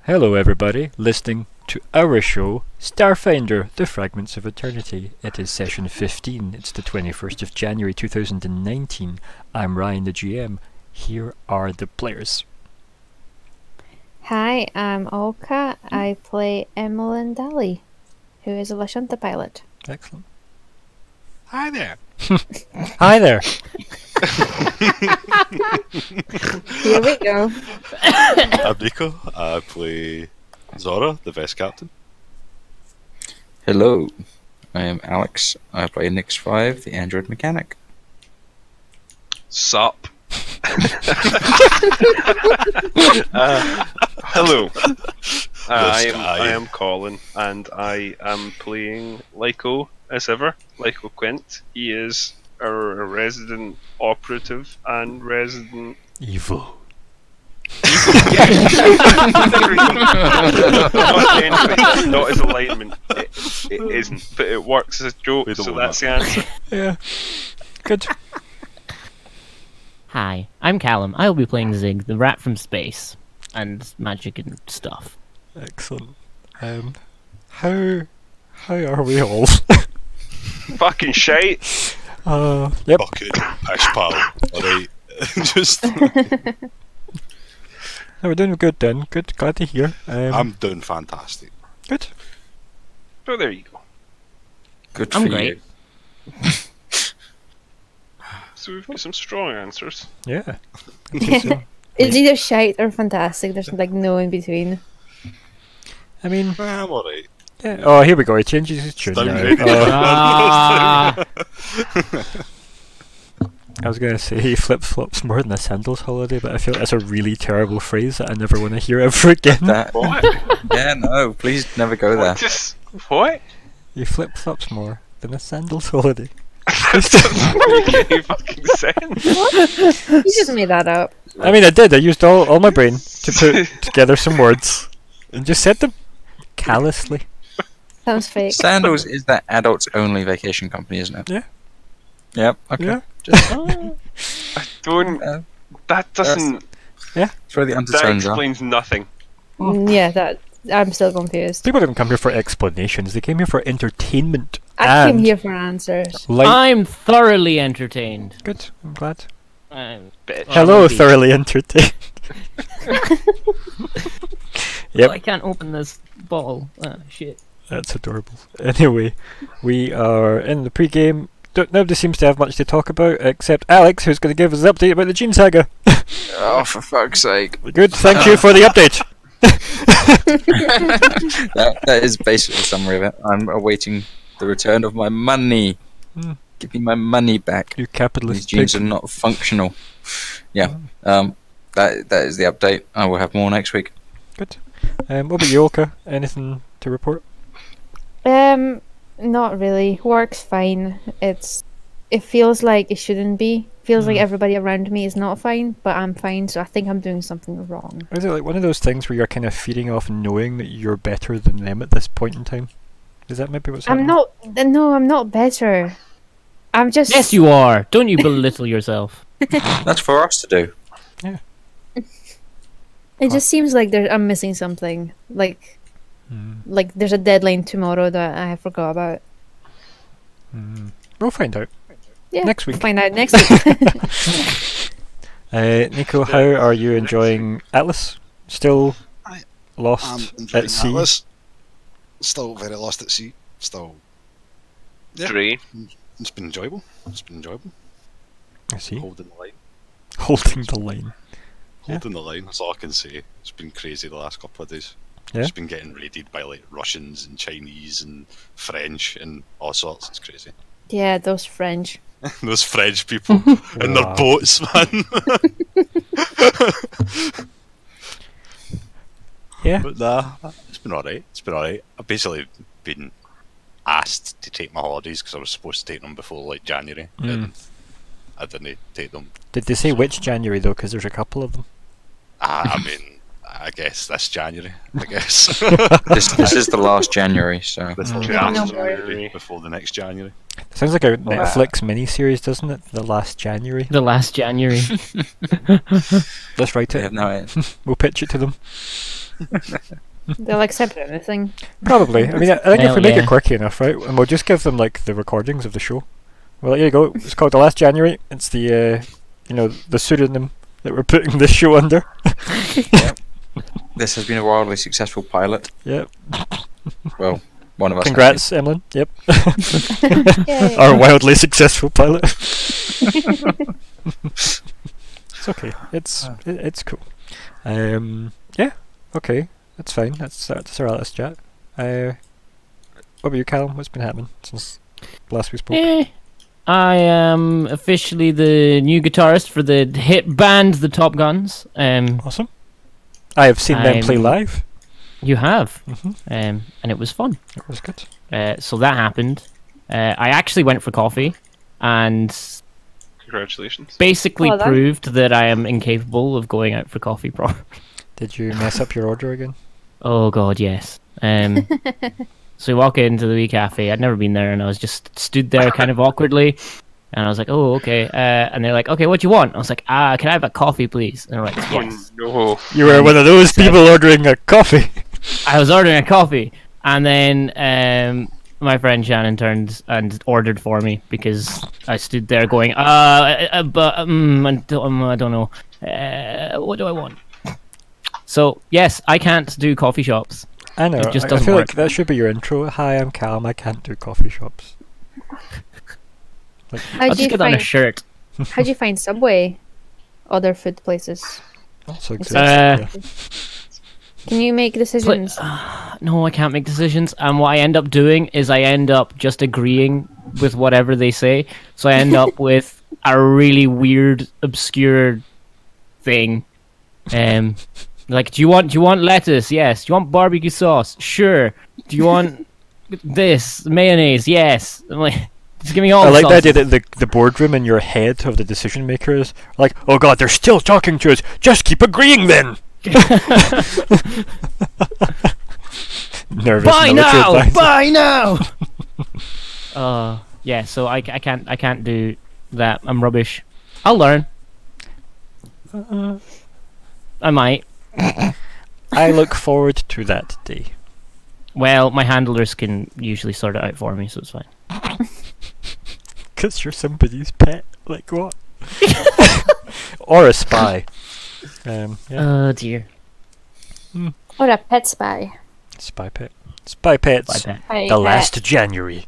Hello everybody, listening to our show, StarFinder, The Fragments of Eternity. It is session 15, it's the 21st of January 2019. I'm Ryan, the GM. Here are the players. Hi, I'm Olka. I play Emmelyn Dali, who is a Lashunta pilot. Excellent. Hi there. Hi there. Here we go. I'm Nico. I play Zora, the Vest Captain. Hello, I am Alex. I play Nix 5, the android mechanic. Sup. Hello. I am Colin, and I am playing Lyko as ever. Lyko Quint. He is our resident operative and resident Evil. not as alignment. It isn't, but it works as a joke, so that's the answer. Yeah. Good. Hi, I'm Calum. I'll be playing Zigg, the rat from space, and magic and stuff. Excellent. How are we all? Fucking shite. Yep. Bucket, pish pal. Alright. Just. No, we're doing good then. Good, glad to hear. I'm doing fantastic. Good. So there you go. Good I'm for great. you. So we've got some strong answers. Yeah. It's either shite or fantastic. There's like no in between. I mean, I'm alright. yeah. Oh, here we go. He changes his tune now. Downgraded. Ah, I was going to say he flip-flops more than a sandals holiday, but I feel like that's a really terrible phrase that I never want to hear ever again. That, What? yeah, no, please never go there. Just what? He flip-flops more than a sandals holiday. That doesn't make any fucking sense. You just made that up. I mean, I did. I used all my brain to put together some words and just said them callously. Sounds fake. Sandals is that adults only vacation company, isn't it? Yeah. Yep, okay. Yeah. Just I don't. That doesn't. throw the That undertones on. explains nothing. Yeah, that I'm still confused. People didn't come here for explanations. They came here for entertainment. I came and here for answers. light. I'm thoroughly entertained. Good. I'm glad. Bitch. Hello, maybe. thoroughly entertained. Yep. I can't open this bottle. Ah, shit. That's adorable. Anyway, we are in the pre-game. Nobody seems to have much to talk about except Alex, who's going to give us an update about the Gene Saga. Oh, for fuck's sake. Good, thank you for the update. That is basically the summary of it. I'm awaiting the return of my money. Give me my money back. You These capitalist genes pig. are not functional. Yeah, that is the update. I will have more next week. Good. What about you, Olka? Anything to report? Not really. Works fine. It feels like it shouldn't be. Feels like everybody around me is not fine, but I'm fine, so I think I'm doing something wrong. Or is it like one of those things where you're kind of feeding off knowing that you're better than them at this point in time? Is that maybe what's I'm happening? I'm not better. I'm just Yes, you are. Don't you belittle yourself. That's for us to do. It just seems like I'm missing something. Like there's a deadline tomorrow that I forgot about. We'll find out. Yeah, Next week. Find out next week. Nico, how are you enjoying Atlas? Still I'm lost enjoying at sea? Atlas. Still very lost at sea. Still. Yeah. Dre. It's been enjoyable. I see. Holding the line. Holding the line. Yeah. Holding the line. That's all I can say. It's been crazy the last couple of days. Yeah. It's been getting raided by like Russians and Chinese and French and all sorts. It's crazy. Yeah, those French. Those French people and their Wow. boats, man. Yeah. But nah, it's been alright. I've basically been asked to take my holidays because I was supposed to take them before like January, and I didn't take them. Did they say which January though? Because there's a couple of them. I mean, I guess this January. I guess This is the last January, so this Mm. last No worries. January before the next January. Sounds like a Netflix miniseries, doesn't it? The last January. The last January. Let's write I it. have no idea. We'll pitch it to them. They'll accept anything. Probably. I mean, I think if Well, we make yeah. it quirky enough, right, and we'll just give them like the recordings of the show. Well, here you go. It's called The Last January. It's the the pseudonym that we're putting this show under. This has been a wildly successful pilot. Yep. Well, one of us. Congrats, Emmelyn. Yep. Yay. Our wildly successful pilot. It's okay. It's cool. Yeah. Okay. That's fine. That's our last chat. What about you, Calum? What's been happening since last we spoke? I am officially the new guitarist for the hit band The Top Guns. Awesome. I have seen them play live. You have, Mhm. and it was fun. It was good. So that happened. I actually went for coffee, and Congratulations. basically Well done. proved that I am incapable of going out for coffee proper. Did you mess up your order again? Oh god, yes. So we walk into the wee cafe. I'd never been there, and I was just stood there kind of awkwardly. And I was like, "Oh, okay." And they're like, "Okay, what do you want?" I was like, "Can I have a coffee, please?" And they're like, "Yes." Oh, no. You were one of those people ordering a coffee. I was ordering a coffee, and then my friend Shannon turned and ordered for me because I stood there going, I don't know. What do I want?" So yes, I can't do coffee shops. I know. It just I doesn't feel work. like that should be your intro. Hi, I'm Calum. I can't do coffee shops. I'll just get that on a shirt. How do you find Subway? Other food places. Also exists. Uh, yeah. Can you make decisions? No, I can't make decisions. And what I end up doing is I end up just agreeing with whatever they say. So I end up with a really weird, obscure thing. Like, do you want lettuce? Yes. Do you want barbecue sauce? Sure. Do you want this mayonnaise? Yes. I'm like, just give me all. I the like the sauces. idea that the boardroom in your head of the decision makers like, oh god, they're still talking to us. Just keep agreeing then. Nervous Buy military now! advisor. Buy now! Yeah. So I can't do that. I'm rubbish. I'll learn. I might. I look forward to that day. Well, my handlers can usually sort it out for me, so it's fine. Because you're somebody's pet. Like what? Or a spy. Yeah. Oh dear. Or a pet spy. Spy pet. Spy pets. Bye, pet. Spy The pet. last January.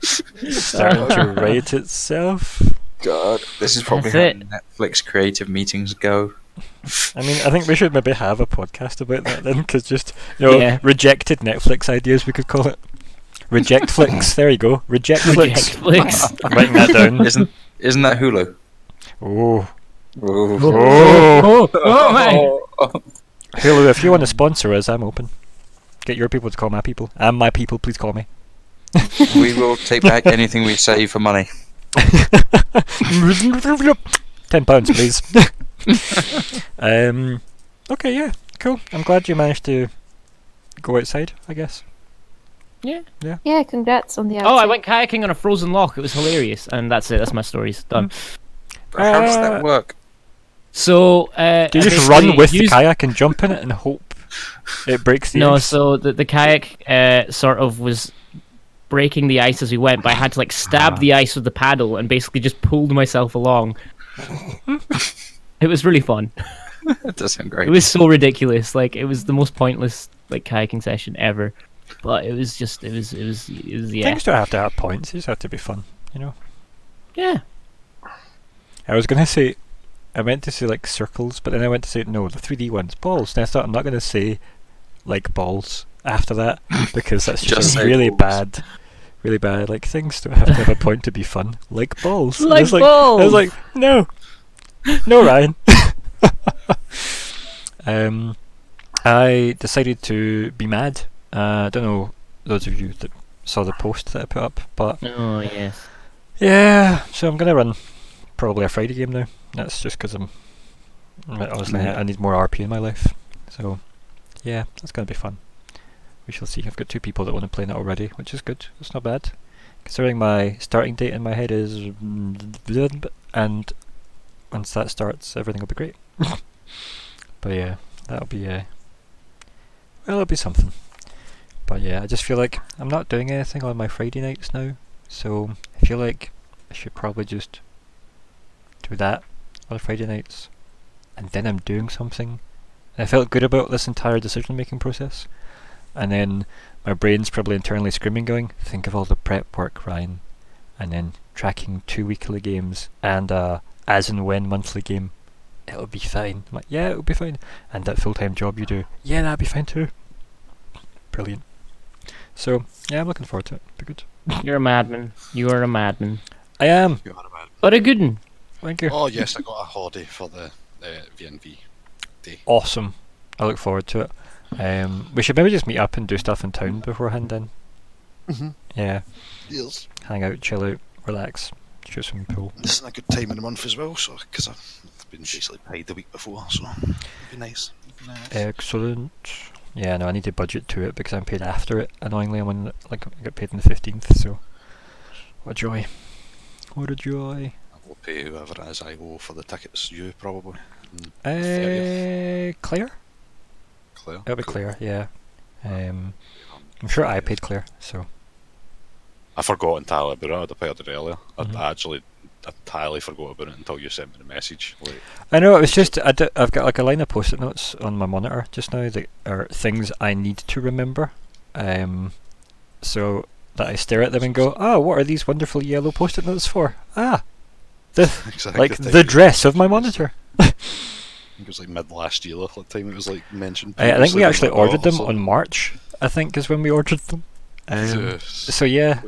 Starting to rate itself. God, this is probably how That's Netflix creative meetings go. I mean, I think we should maybe have a podcast about that then, because just, Yeah. rejected Netflix ideas, we could call it. Reject Flix, there you go. Reject Flix. Netflix. Writing that down. Isn't that Hulu? Oh. Oh. Oh my! Hulu, if you want to sponsor us, I'm open. Get your people to call my people. And my people, please call me. We will take back anything we say for money. £10, please. Okay, yeah, cool. I'm glad you managed to go outside, I guess. Yeah, congrats on the outside. Oh, I went kayaking on a frozen loch. It was hilarious, and that's it. That's my stories done. How does that work? So, Do you just run with the kayak and jump in it and hope it breaks the No, ice? so the kayak sort of was breaking the ice as we went, but I had to like stab the ice with the paddle and basically just pulled myself along. It was really fun. That does sound great. It was so ridiculous. Like, it was the most pointless like kayaking session ever. But it was just, it was yeah. Things don't have to have points, they just have to be fun, Yeah. I was gonna say, I meant to say like circles, but then I went to say, no, the 3D ones, balls. And I thought, I'm not gonna say like balls after that, because that's Just just say really balls. bad. Like, things don't have to have a point to be fun. Like balls. And Like I was balls! I was like, no, Ryan. I decided to be mad. I don't know those of you that saw the post that I put up, but Oh yes. yeah, so I'm gonna run probably a Friday game now. That's just because obviously I need more RP in my life. So yeah, that's gonna be fun. We shall see. I've got 2 people that want to play that already, which is good. It's not bad, considering my starting date in my head is, and once that starts, everything will be great. But yeah, that'll be well, it'll be something. But yeah, I just feel like I'm not doing anything on my Friday nights now, so I feel like I should probably just do that on Friday nights, and then I'm doing something. And I felt good about this entire decision-making process, and then my brain's probably internally screaming, going, "Think of all the prep work, Ryan," and then tracking 2 weekly games and as and when monthly game. It'll be fine. I'm like, yeah, it'll be fine. And that full-time job you do, yeah, that'll be fine too. Brilliant. So yeah, I'm looking forward to it. Be good. You're a madman. You are a madman. I am. You are a man. But a good one. Thank you. Oh yes, I got a holiday for the VNV day. Awesome. I look forward to it. We should maybe just meet up and do stuff in town beforehand then. Yeah. Yes. Hang out, chill out, relax, shoot some pool. This is a good time in the month as well, so because I've been basically paid the week before, so it'd be nice. Excellent. Yeah, no, I need to budget to it because I'm paid after it. Annoyingly, I'm on, like, I get paid on the 15th, so what a joy. What a joy. I will pay whoever it is I owe for the tickets. You probably. Claire? Claire. It'll be Claire, yeah. I'm sure I paid Claire, so. I forgot entirely about it. I'd have paid it earlier. I actually entirely forgot about it until you sent me the message. Like, I know, it was just, I've got like a line of post-it notes on my monitor just now that are things I need to remember. So that I stare at them and go, oh, what are these wonderful yellow post-it notes for? Ah, exactly like the dress of my monitor. I think it was like mid last year, the time it was like mentioned. I think we actually ordered them so. on March, I think is when we ordered them. Yes. So yeah,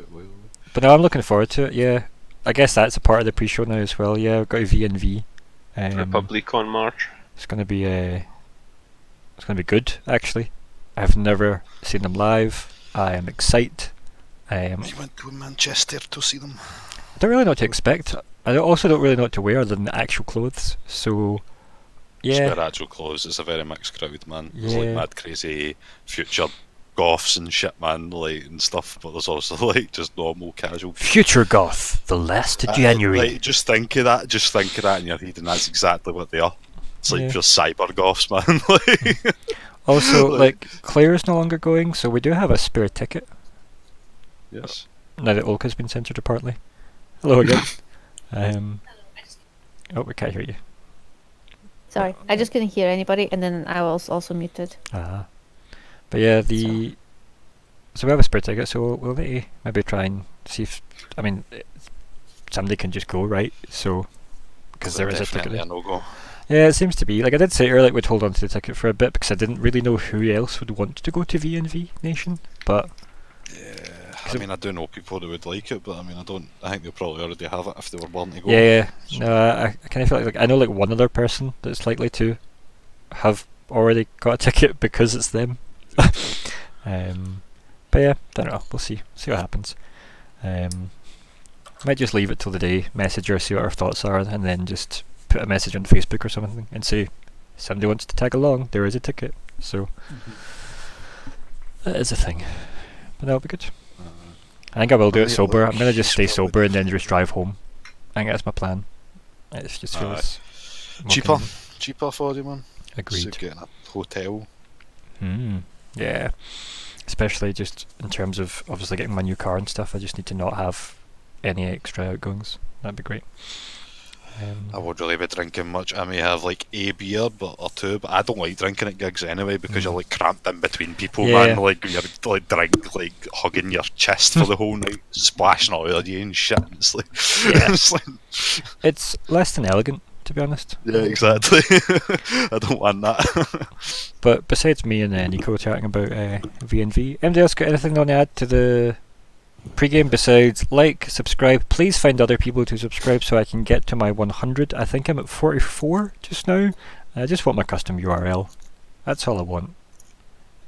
but now I'm looking forward to it, yeah. I guess that's a part of the pre-show now as well, yeah, I've got a V&V. Republic on March. It's gonna be good, actually. I've never seen them live. I am excited. You went to Manchester to see them. I don't really know what to expect. I also don't really know what to wear other than the actual clothes. So, yeah. Their actual clothes. It's a very mixed crowd, man. Yeah. There's like mad, crazy, future goths and shit, man, like and stuff. But there's also like just normal, casual. Future goth, the last of January. Like, just think of that in your head, and that's exactly what they are. It's like pure cyber goths, man. Like, also, like Claire's no longer going, so we do have a spare ticket. yes. Now that Olka's been censored apparently. Hello again. Oh, we can't hear you. Sorry, I just couldn't hear anybody, and then I was also muted. But yeah, so we have a spare ticket, so we'll maybe try and see if, I mean, somebody can just go, right? So, because there is a ticket. A no-go. Yeah, it seems to be. Like I did say earlier, we'd hold on to the ticket for a bit because I didn't really know who else would want to go to V&V Nation, but. Yeah, I mean, I do know people that would like it, but I mean, I think they'll probably already have it if they were willing to go. Yeah. So. No, I kind of feel like I know like one other person that's likely to have already got a ticket because it's them. But yeah, don't know. We'll see what happens. Might just leave it till the day, message her, see what her thoughts are, and then just put a message on Facebook or something and say, somebody wants to tag along, there is a ticket. So that is a thing. But that'll be good. I think I will do it sober. I'm going to just stay sober and then just drive home. I think that's my plan. It just feels cheaper for you, man. Agreed. So getting a hotel. Yeah. Especially just in terms of obviously getting my new car and stuff. I just need to not have any extra outgoings. That'd be great. I won't really be drinking much. I may have like a beer or two, but I don't like drinking at gigs anyway because you're like cramped in between people, man. Like you're like like hugging your chest for the whole night, splashing all over you and shit. It's like, it's less than elegant, to be honest. Yeah, exactly. I don't want that. But besides me and Nico chatting about V&V, anybody else got anything on to add to the pre-game besides like, subscribe? Please find other people to subscribe so I can get to my 100. I think I'm at 44 just now. I just want my custom URL. That's all I want.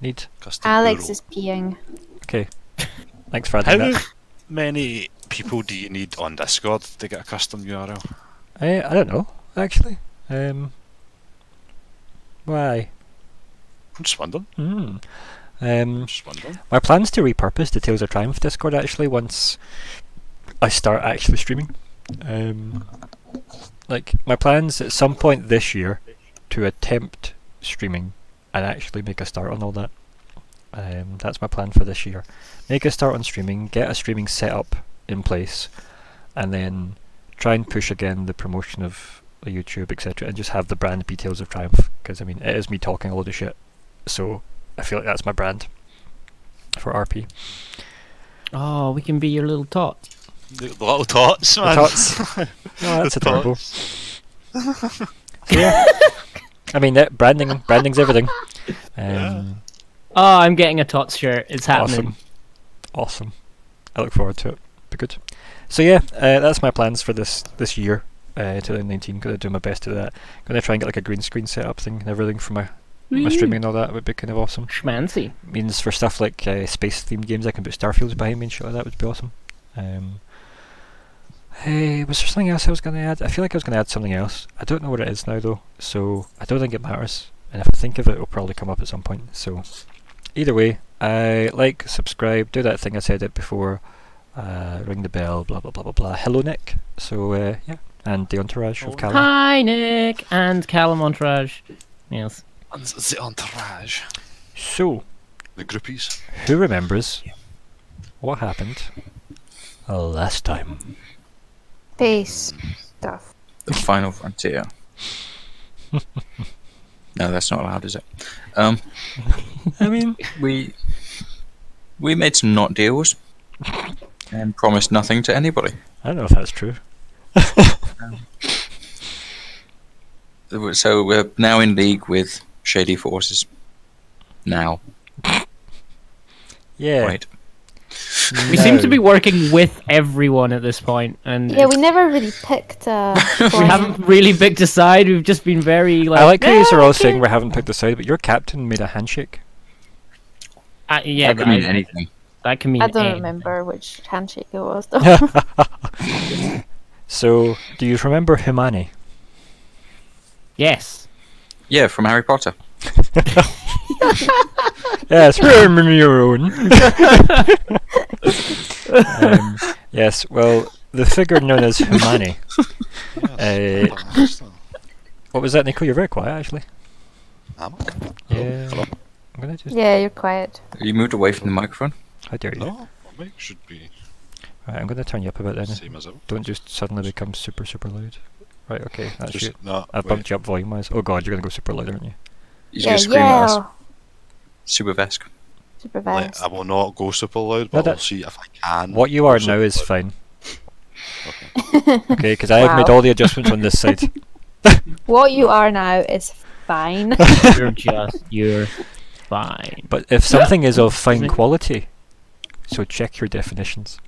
Need custom Alex URL. is peeing. Okay. Thanks for adding that. How many people do you need on Discord to get a custom URL? I don't know, actually. Why? I'm just wondering. My plan's to repurpose the Tales of Triumph Discord actually once I start actually streaming. Like my plans at some point this year to attempt streaming and actually make a start on all that. That's my plan for this year. Make a start on streaming, get a streaming setup in place, and then try and push again the promotion of YouTube, etc., and just have the brand details of Triumph, because I mean it is me talking a load of shit, so I feel like that's my brand for RP. Oh, we can be your little tot. The little tots, man. The tots. Oh, that's adorable. So, yeah. I mean, branding's everything. Oh, I'm getting a tots shirt. It's happening. Awesome. I look forward to it. Be good. So yeah, that's my plans for this year, 2019. Gonna do my best to do that. Gonna try and get like a green screen setup thing and everything for my streaming and all that. Would be kind of awesome. Schmancy. Means for stuff like space themed games, I can put Starfields behind me and shit like that. Would be awesome. Hey, was there something else I was going to add? I feel like I was going to add something else. I don't know what it is now though, so I don't think it matters. And if I think of it, it'll probably come up at some point. So either way, like, subscribe, do that thing I said it before, ring the bell, blah blah blah blah blah. Hello Nick. So yeah, and the entourage of Calum. Hi Nick and Calum entourage. Yes. The entourage. So, the groupies. Who remembers what happened last time? Space stuff. The final frontier. No, that's not allowed, is it? I mean, we made some not deals and promised nothing to anybody. I don't know if that's true. So we're now in league with shady forces. Now. Yeah. Wait. We seem to be working with everyone at this point, and yeah, we never really picked. we haven't really picked a side. We've just been very like. I like how you're all saying we haven't picked a side, but your captain made a handshake. Yeah, that could mean anything. That can mean. I don't anything. remember which handshake it was though. So, do you remember Hermione? Yes. Yeah, from Harry Potter. Yes, Hermione. Yes, well, the figure known as Hermione. What was that, Nico? You're very quiet, actually. Yeah. I'm gonna just... Yeah, you're quiet. You moved away from the microphone? How dare you? No, my mic should be. Right, I'm gonna turn you up a bit then. Same as ever. Don't just suddenly become super loud. Right, okay, that's Just, you. no, I've wait. bumped you up volume-wise. Oh god, you're gonna go super loud, aren't you? He's going to scream at us. Super Vesk. Super Like, fast. I will not go super loud, No, but that- I'll see if I can. What you go are super now is loud. fine. Okay. Okay, because I have made Wow. all the adjustments on this side. What you are now is fine. You're fine. But if something is of fine quality, so check your definitions.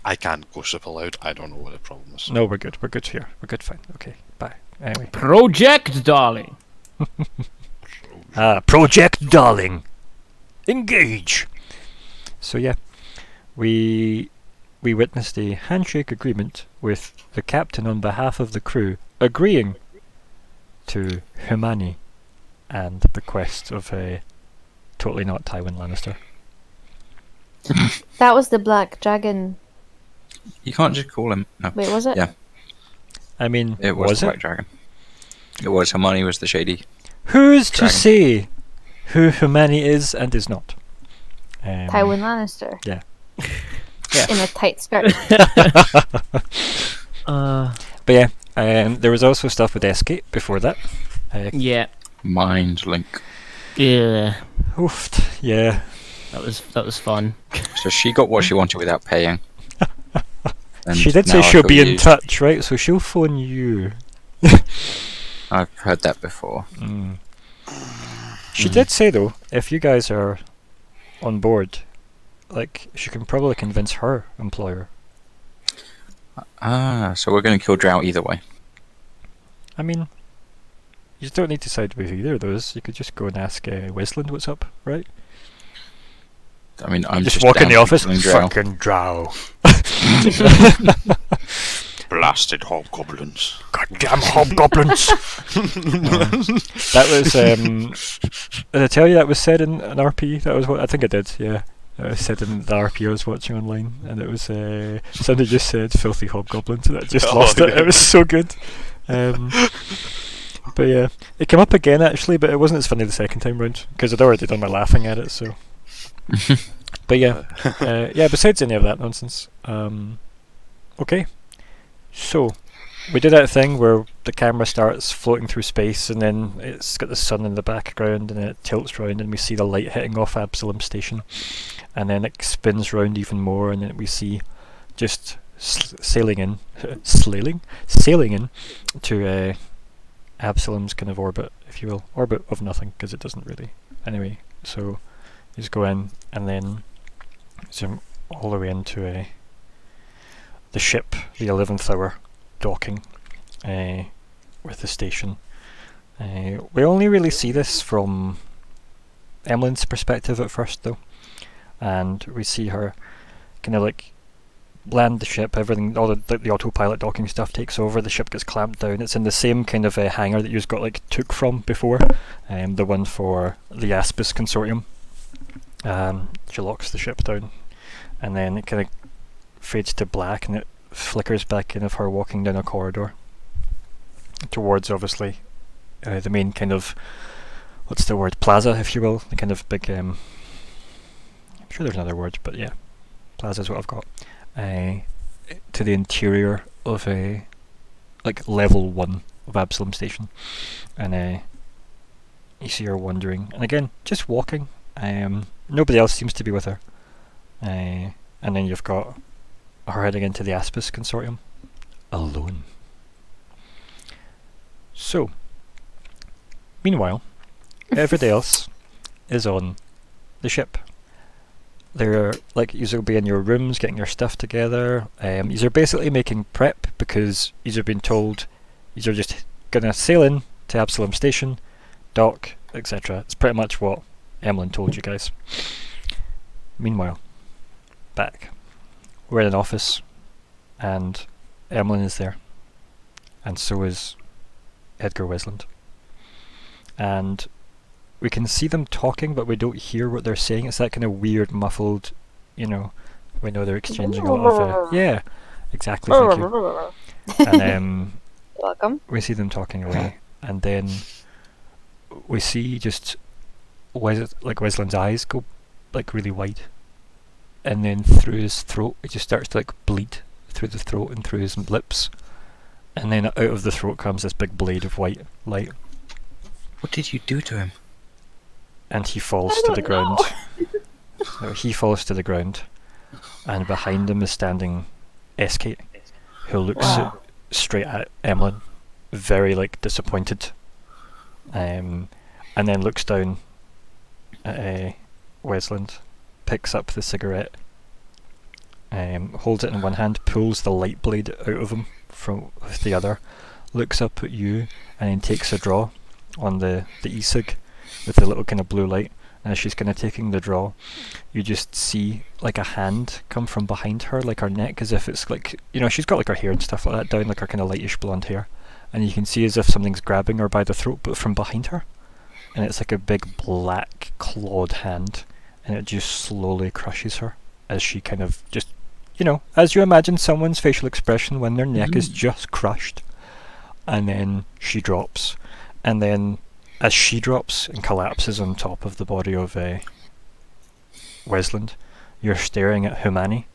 I can't go super loud. I don't know what the problem is. No, we're good. We're good here. We're good, fine. Okay, bye. Anyway. Project Dali. Project Darling. Engage! So yeah, we witnessed a handshake agreement with the captain on behalf of the crew agreeing to Hermione and the quest of a totally not Tywin Lannister. That was the black dragon. You can't just call him. No. Wait, was it? Yeah. I mean, It was the it? Black Dragon. It was. Hermione was the shady. Who's to Dragon. say who Hermione is and is not? Tywin Lannister. Yeah. In a tight skirt. But yeah, there was also stuff with Escape before that. Yeah. Mind Link. Yeah. Oofed, yeah. That was fun. So she got what she wanted without paying. And She did now say I she'll feel be in used. touch, right? So she'll phone you. I've heard that before. She did say though, if you guys are on board, like she can probably convince her employer. So we're going to kill Drow either way. I mean, you don't need to side with either of those. You could just go and ask Westland what's up, right? I mean, I'm Just just walk in down the for office, killing Drow. fucking drow. Blasted hobgoblins. Goddamn hobgoblins! That was, did I tell you that was said in an RP? That was what I think I did. Yeah, it was said in the RP I was watching online, and it was somebody just said filthy hobgoblins, and I just Oh, lost it. yeah. It was so good. But yeah, it came up again actually, but it wasn't as funny the second time round because I'd already done my laughing at it. So, but yeah, yeah. Besides any of that nonsense, okay. So we did that thing where the camera starts floating through space, and then it's got the sun in the background, and then it tilts round, and we see the light hitting off Absalom Station, and then it spins round even more, and then we see just sailing in to Absalom's kind of orbit, if you will, orbit of nothing, because it doesn't really. Anyway, so you just go in and then zoom all the way into the ship, the 11th hour, docking with the station. We only really see this from Emmelyn's perspective at first, though, and we see her kind of like land the ship, everything, all the autopilot docking stuff takes over, the ship gets clamped down. It's in the same kind of hangar that you've got like took from before, the one for the Aspis consortium. She locks the ship down, and then it kind of fades to black, and it flickers back in of her walking down a corridor towards, obviously, the main kind of, what's the word, plaza, if you will, the kind of big, I'm sure there's another word, but yeah, plaza is what I've got. To the interior of like level 1 of Absalom Station, and you see her wandering, and again just walking. Nobody else seems to be with her, and then you've got her heading into the Aspis consortium alone. So meanwhile, everybody else is on the ship. They're like, you'll be in your rooms getting your stuff together. You're basically making prep because you've been told you're just gonna sail in to Absalom Station, dock, etc. It's pretty much what Emmelyn told you guys. Meanwhile, back, we're in an office, and Emmelyn is there, and so is Edgar Westland, and we can see them talking, but we don't hear what they're saying. It's that kind of weird, muffled, we know they're exchanging a lot of... yeah, exactly, thank you. And welcome. We see them talking away, and then we see just Wesland's eyes go like really wide, and then through his throat it just starts to like bleed through the throat and through his lips, and then out of the throat comes this big blade of white light. What did you do to him? And he falls to the ground. He falls to the ground, and behind him is standing Eskate, who looks straight at Emmelyn, very like disappointed, and then looks down at Westland, picks up the cigarette, holds it in one hand, pulls the light blade out of him with the other, looks up at you, and then takes a draw on the e-cig with the little kind of blue light. And as she's kind of taking the draw, you just see like a hand come from behind her, like her neck, as if it's like, she's got like her hair and stuff like that down, like her kind of lightish blonde hair, and you can see as if something's grabbing her by the throat, but from behind her, and it's like a big black clawed hand, and it just slowly crushes her as she kind of just, as you imagine someone's facial expression when their neck is just crushed, and then she drops, and then as she drops and collapses on top of the body of Westland, you're staring at Humani,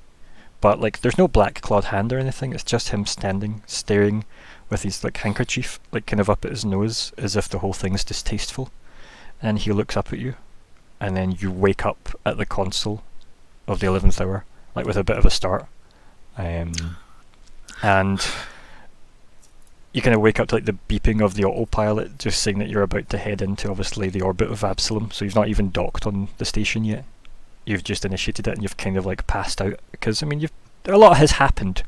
but like there's no black clawed hand or anything, it's just him standing, staring with his like handkerchief like kind of up at his nose, as if the whole thing's distasteful, and he looks up at you, and then you wake up at the console of the 11th hour, like with a bit of a start, and you kind of wake up to like the beeping of the autopilot, just saying that you're about to head into obviously the orbit of Absalom, so you've not even docked on the station yet. You've just initiated it, and you've kind of like passed out, because I mean a lot has happened,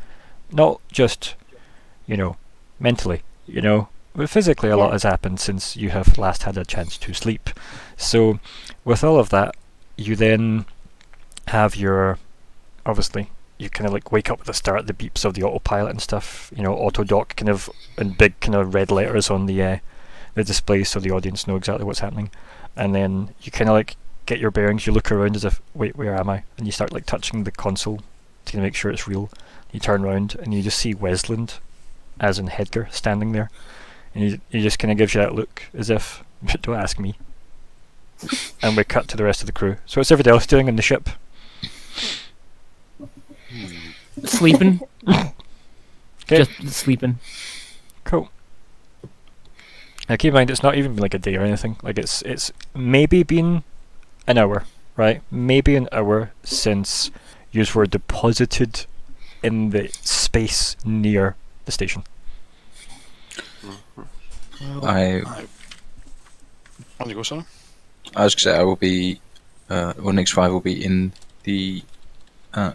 not just mentally, but physically a lot has happened since you have last had a chance to sleep. So with all of that, you then have your, obviously, you kind of like wake up at the start, the beeps of the autopilot and stuff, auto dock kind of in big kind of red letters on the display, so the audience know exactly what's happening. And then you kind of like get your bearings, you look around as if, wait, where am I? And you start like touching the console to make sure it's real. You turn around and you just see Westland, as in Hedgar, standing there. And he just kind of gives you that look, as if, don't ask me. And we cut to the rest of the crew. So what's everybody else doing on the ship? Sleeping. Okay. Just sleeping. Cool. Now keep in mind, it's not even like a day or anything. Like it's maybe been an hour, right? Maybe an hour since you were deposited in the space near the station. On you go, son. I was going to say I will be, Nix 5 will be in the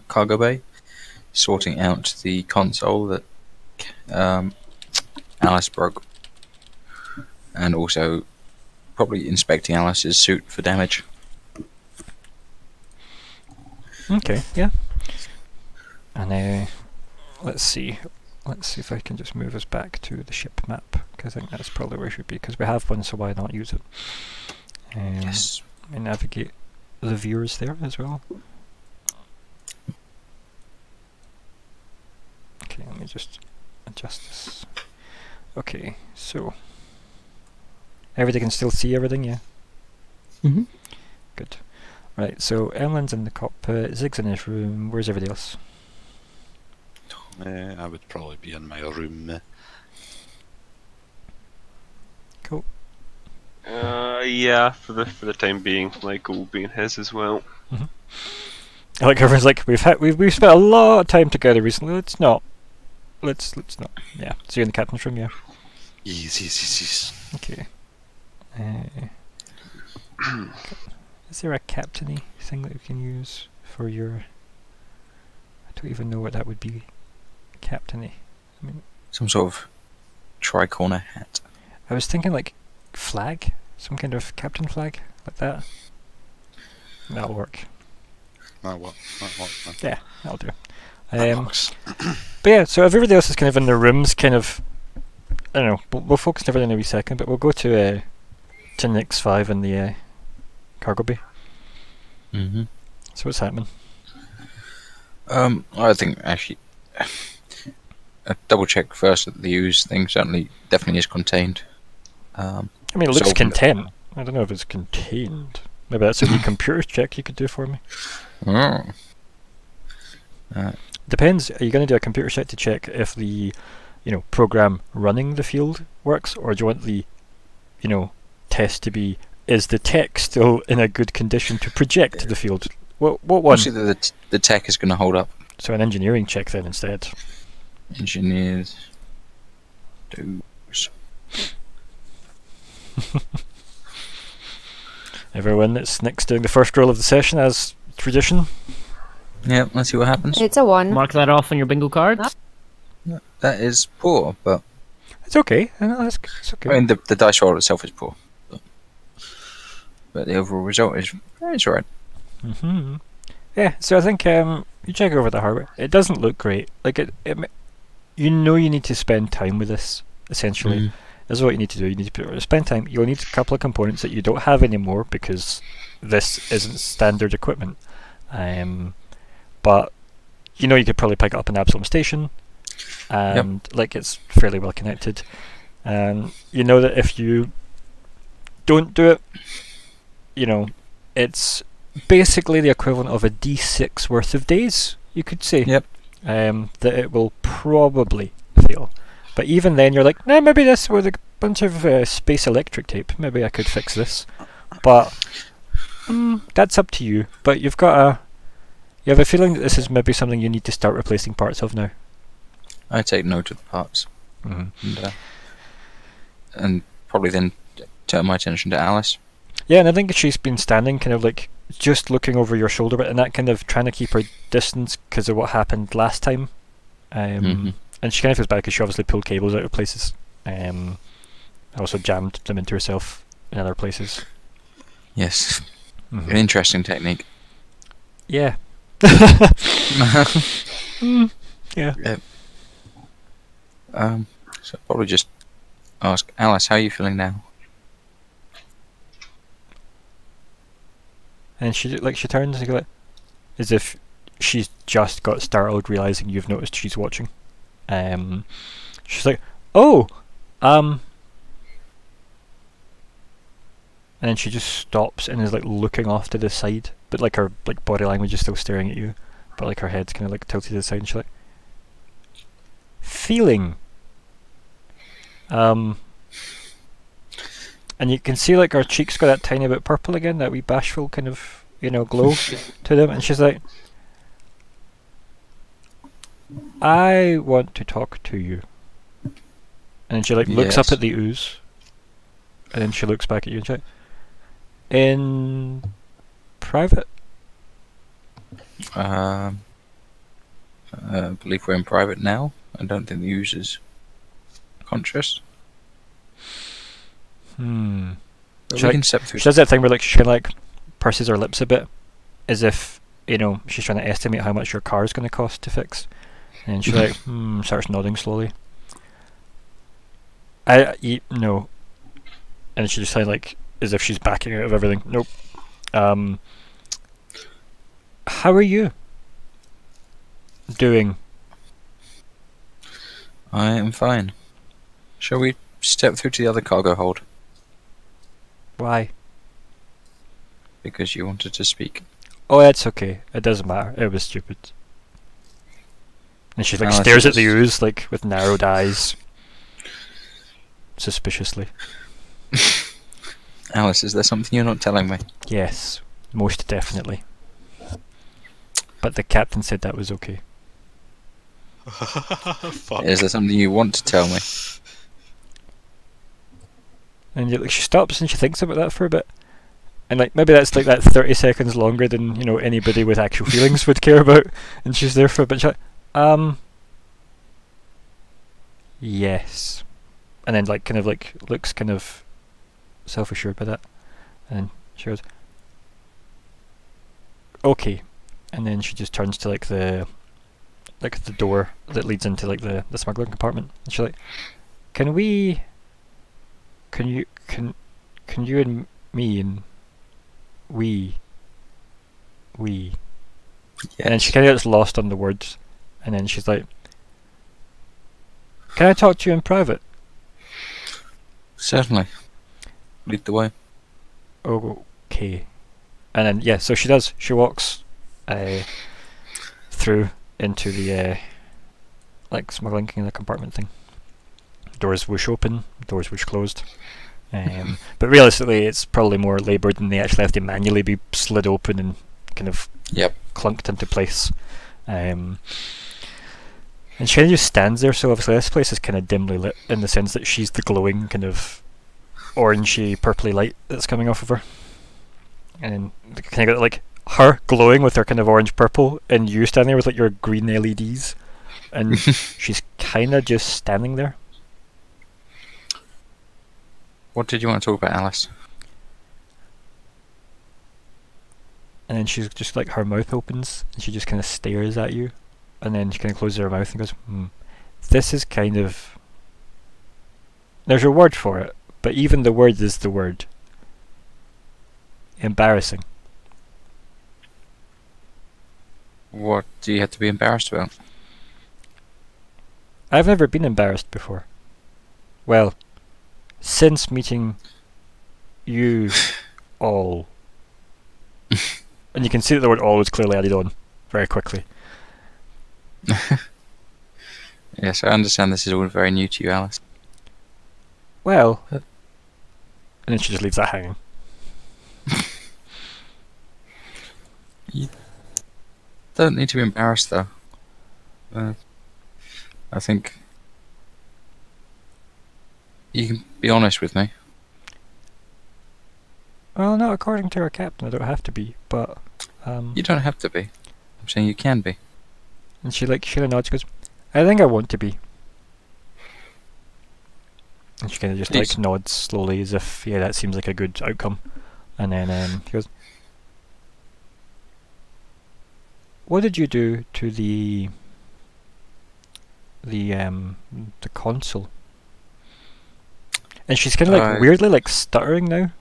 cargo bay, sorting out the console that Alice broke, and also probably inspecting Alice's suit for damage. Okay, yeah. And let's see if I can just move us back to the ship map, because I think that's probably where it should be, because we have one, so why not use it? Yes. We navigate the viewers there as well. Okay, let me just adjust this. Okay, so everybody can still see everything, yeah? Mm-hmm. Good. Right, so Emmelyn's in the cockpit, Zigg's in his room, where's everybody else? I would probably be in my room. Cool. Yeah, for the time being, Lyko will be in his as well. I like everyone's like, we've spent a lot of time together recently, let's not. Let's not. Yeah, so you're in the captain's room, yeah? Yes. Okay. Is there a captainy thing that we can use for your... I don't even know what that would be. Captainy. I mean, Some sort of tricorner hat. I was thinking like flag, some kind of captain flag, like that. That'll work. That works. Yeah, that'll do. That works. But yeah, so if everybody else is kind of in their rooms, kind of, I don't know, we'll focus on everything in a wee second, but we'll go to Nix 5 in the cargo bay. Mm-hmm. So what's happening? I think actually, double check first that the use thing definitely is contained. I mean, it looks contained. I don't know if it's contained. Maybe that's a wee computer check you could do for me. Oh. Depends. Are you going to do a computer check to check if the, program running the field works, or do you want the, test to be, is the tech still in a good condition to project to the field? What one? Obviously the tech is going to hold up. So an engineering check then instead. Engineers. Do's. Everyone that's next doing the first roll of the session as tradition. Yeah, let's see what happens. It's a 1. Mark that off on your bingo card. That is poor, but It's okay. It's okay. I mean the dice roll itself is poor, but the overall result is it's alright. Mm-hmm. Yeah, so I think you check over the hardware. It doesn't look great. Like you need to spend time with this. Essentially, this is what you need to do. You need to spend time. You'll need a couple of components that you don't have anymore because this isn't standard equipment. But you could probably pick it up in Absalom Station, and it's fairly well connected. And you know that if you don't do it, it's basically the equivalent of a D6 worth of days, you could say. Yep. That it will probably fail. But even then, you're like, nah, maybe this with a bunch of space electric tape, maybe I could fix this. But that's up to you. But you have a feeling that this is maybe something you need to start replacing parts of now. I take note of the parts, Mm-hmm. and probably then turn my attention to Alice. Yeah, and I think she's been standing kind of like just looking over your shoulder, but and that kind of trying to keep her distance because of what happened last time. And she kind of feels bad because she obviously pulled cables out of places. Also jammed them into herself in other places. Yes, an interesting technique. Yeah. Yeah. So probably just ask Alice, how are you feeling now? And she turns and like, as if she's just got startled, realizing you've noticed she's watching. She's like, "Oh, and then she just stops and is like looking off to the side, but like her like body language is still staring at you, but like her head's kind of like tilted to the side, and she's like, feeling. And you can see like her cheeks got that tiny bit purple again, that wee bashful kind of, you know, glow to them, and she's like, I want to talk to you. And then she like looks up at the ooze, and then she looks back at you and she's like, in private? I believe we're in private now. I don't think the ooze is conscious. She does that thing where like she kind of like purses her lips a bit, as if, you know, she's trying to estimate how much your car is going to cost to fix. And she's like, starts nodding slowly. No. And she just kind of like, as if she's backing out of everything. Nope. How are you doing? I am fine. Shall we step through to the other cargo hold? Why? Because you wanted to speak. Oh, that's okay. It doesn't matter. It was stupid. And she like stares at the ooze like with narrowed eyes, suspiciously. Alice, is there something you're not telling me? Yes, most definitely. But the captain said that was okay. Is there something you want to tell me? And like, she stops and she thinks about that for a bit. And like maybe that's like that 30 seconds longer than, you know, anybody with actual feelings would care about. And she's there for a bit. She's like, yes. And then like kind of like looks kind of self-assured by that. And then she goes, okay. And then she just turns to like the door that leads into like the smuggling compartment. And she's like, can you and me and we yes. And then she kind of gets lost on the words, and then she's like, can I talk to you in private? Certainly. Lead the way. Okay. And then yeah, so she does. She walks through into the like smuggling kind of compartment thing. Doors whoosh open, doors whoosh closed. But realistically, it's probably more laboured than they actually have to manually be slid open and kind of clunked into place. And she kind of just stands there, so obviously this place is kind of dimly lit in the sense that she's the glowing kind of orangey, purpley light that's coming off of her. And kind of got like her glowing with her kind of orange purple, and you standing there with like your green LEDs, and she's kind of just standing there. What did you want to talk about, Alice? And then she's just like, her mouth opens and she just kind of stares at you, and then she kind of closes her mouth and goes, this is kind of, there's a word for it, but even the word is the word. Embarrassing. What do you have to be embarrassed about? I've never been embarrassed before. Well, since meeting you all. And you can see that the word all was clearly added on very quickly. Yes, I understand this is all very new to you, Alice. Well, and then she just leaves that hanging. You don't need to be embarrassed, though. I think you can be honest with me. Well, not according to our captain. I don't have to be, but you don't have to be. I'm saying you can be. And she like kind of nods. She goes, I think I want to be. And she kind of just like nods slowly, as if that seems like a good outcome. And then she goes, what did you do to the consul? And she's kind of like weirdly like stuttering now.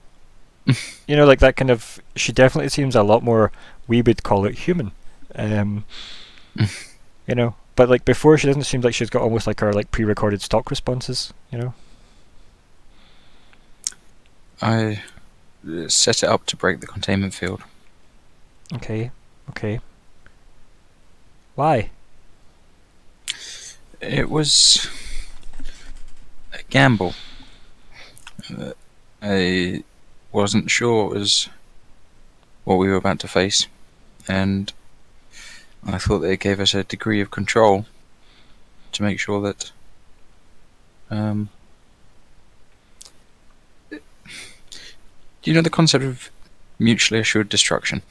You know, like that kind of. She definitely seems a lot more. We would call it human. You know, but like before, she doesn't seem like she's got almost like her like pre-recorded stock responses. You know. I set it up to break the containment field. Okay. Why? It was a gamble. I wasn't sure it was what we were about to face, and I thought that it gave us a degree of control to make sure that do you know the concept of mutually assured destruction?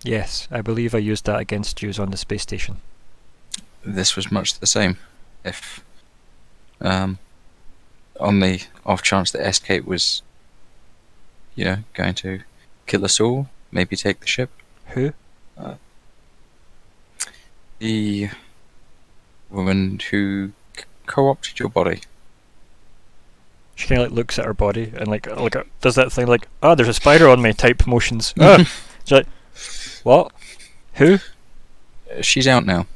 Yes, I believe I used that against you on the space station. This was much the same. If on the off chance that Escape was, going to kill us all, maybe take the ship. Who? The woman who co-opted your body. She kind of looks at her body and does that thing there's a spider on me type motions. She's like, what? Who? She's out now,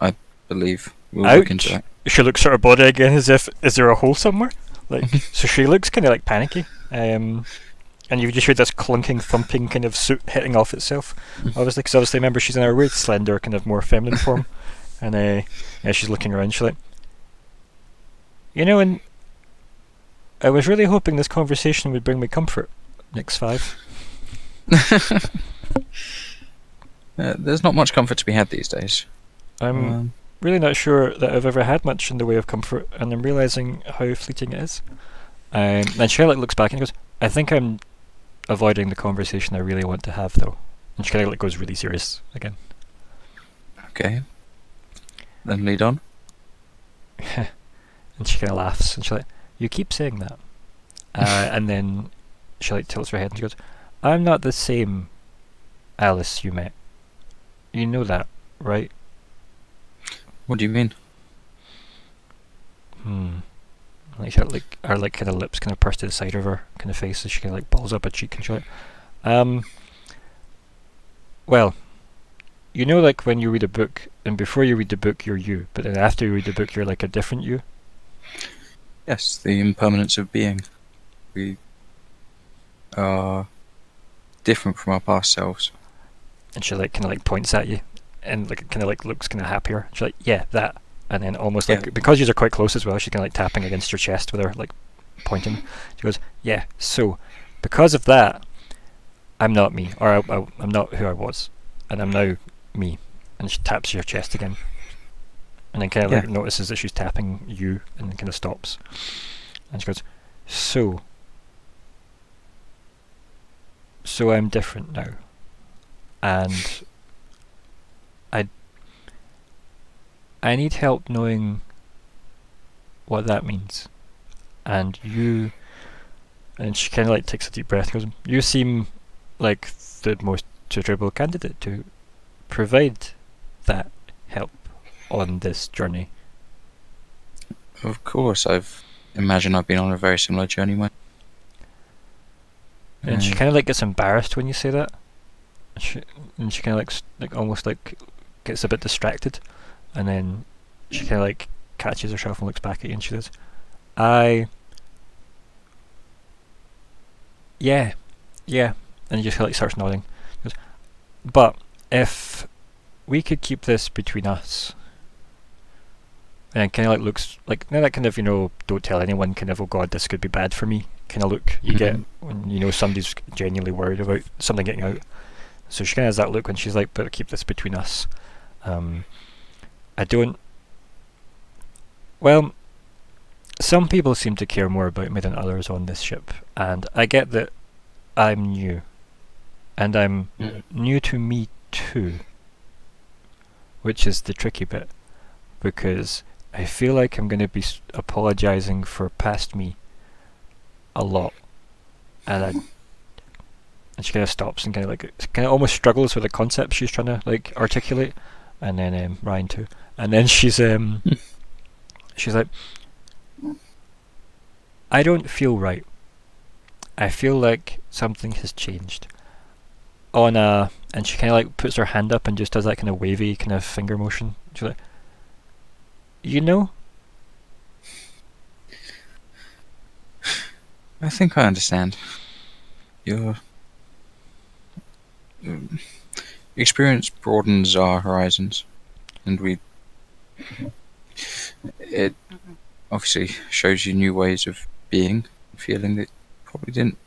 I believe. We'll out? Look into it. She looks at her body again as if, is there a hole somewhere? So she looks kind of panicky. And you just hear this clunking, thumping kind of suit hitting off itself. Obviously remember she's in her weird, slender, kind of more feminine form. And she's looking around. She's like, and I was really hoping this conversation would bring me comfort. Next 5. There's not much comfort to be had these days. I'm really not sure that I've ever had much in the way of comfort, and I'm realising how fleeting it is. And she looks back and goes, I think I'm avoiding the conversation I really want to have, though. And she kind of goes really serious again. Okay. Then lead on. And she kind of laughs, and she's like, you keep saying that. And then she tilts her head and she goes, I'm not the same Alice you met. You know that, right? What do you mean? Her kind of lips kind of pursed to the side of her kind of face as she kind of balls up a cheek and she's like, well, when you read a book, and before you read the book you're you, but then after you read the book you're a different you? Yes, the impermanence of being. We are different from our past selves. And she kind of points at you and looks kind of happier. She's like, yeah, that. And then almost because you are quite close as well, she's kind of tapping against your chest with her pointing. She goes, yeah, so because of that I'm not me, or I'm not who I was, and I'm now me. And she taps your chest again, and then kind of notices that she's tapping you, and then kind of stops. And she goes, so I'm different now, and I need help knowing what that means. And you, and she kind of takes a deep breath and goes, you seem like the most suitable candidate to provide that help on this journey. Of course, I've been on a very similar journey. And she kind of gets embarrassed when you say that. And she kind of almost gets a bit distracted, and then she kind of catches herself and looks back at you and she says, yeah, and he just starts nodding. He goes, but if we could keep this between us, and kind of looks now that kind of don't tell anyone kind of, oh god, this could be bad for me kind of look you get when somebody's genuinely worried about something getting out. So she kind of has that look when she's like, but keep this between us. I don't. Well, some people seem to care more about me than others on this ship, and I get that I'm new, and I'm new to me too, which is the tricky bit, because I feel like I'm going to be apologising for past me a lot, and she kind of stops and kind of almost struggles with the concept she's trying to articulate, and then Ryan too, and then she's she's like, I don't feel right. I feel like something has changed. And she kind of puts her hand up and just does that kind of wavy kind of finger motion. She's like, I think I understand. your experience broadens our horizons, and it obviously shows you new ways of being, feeling that you probably didn't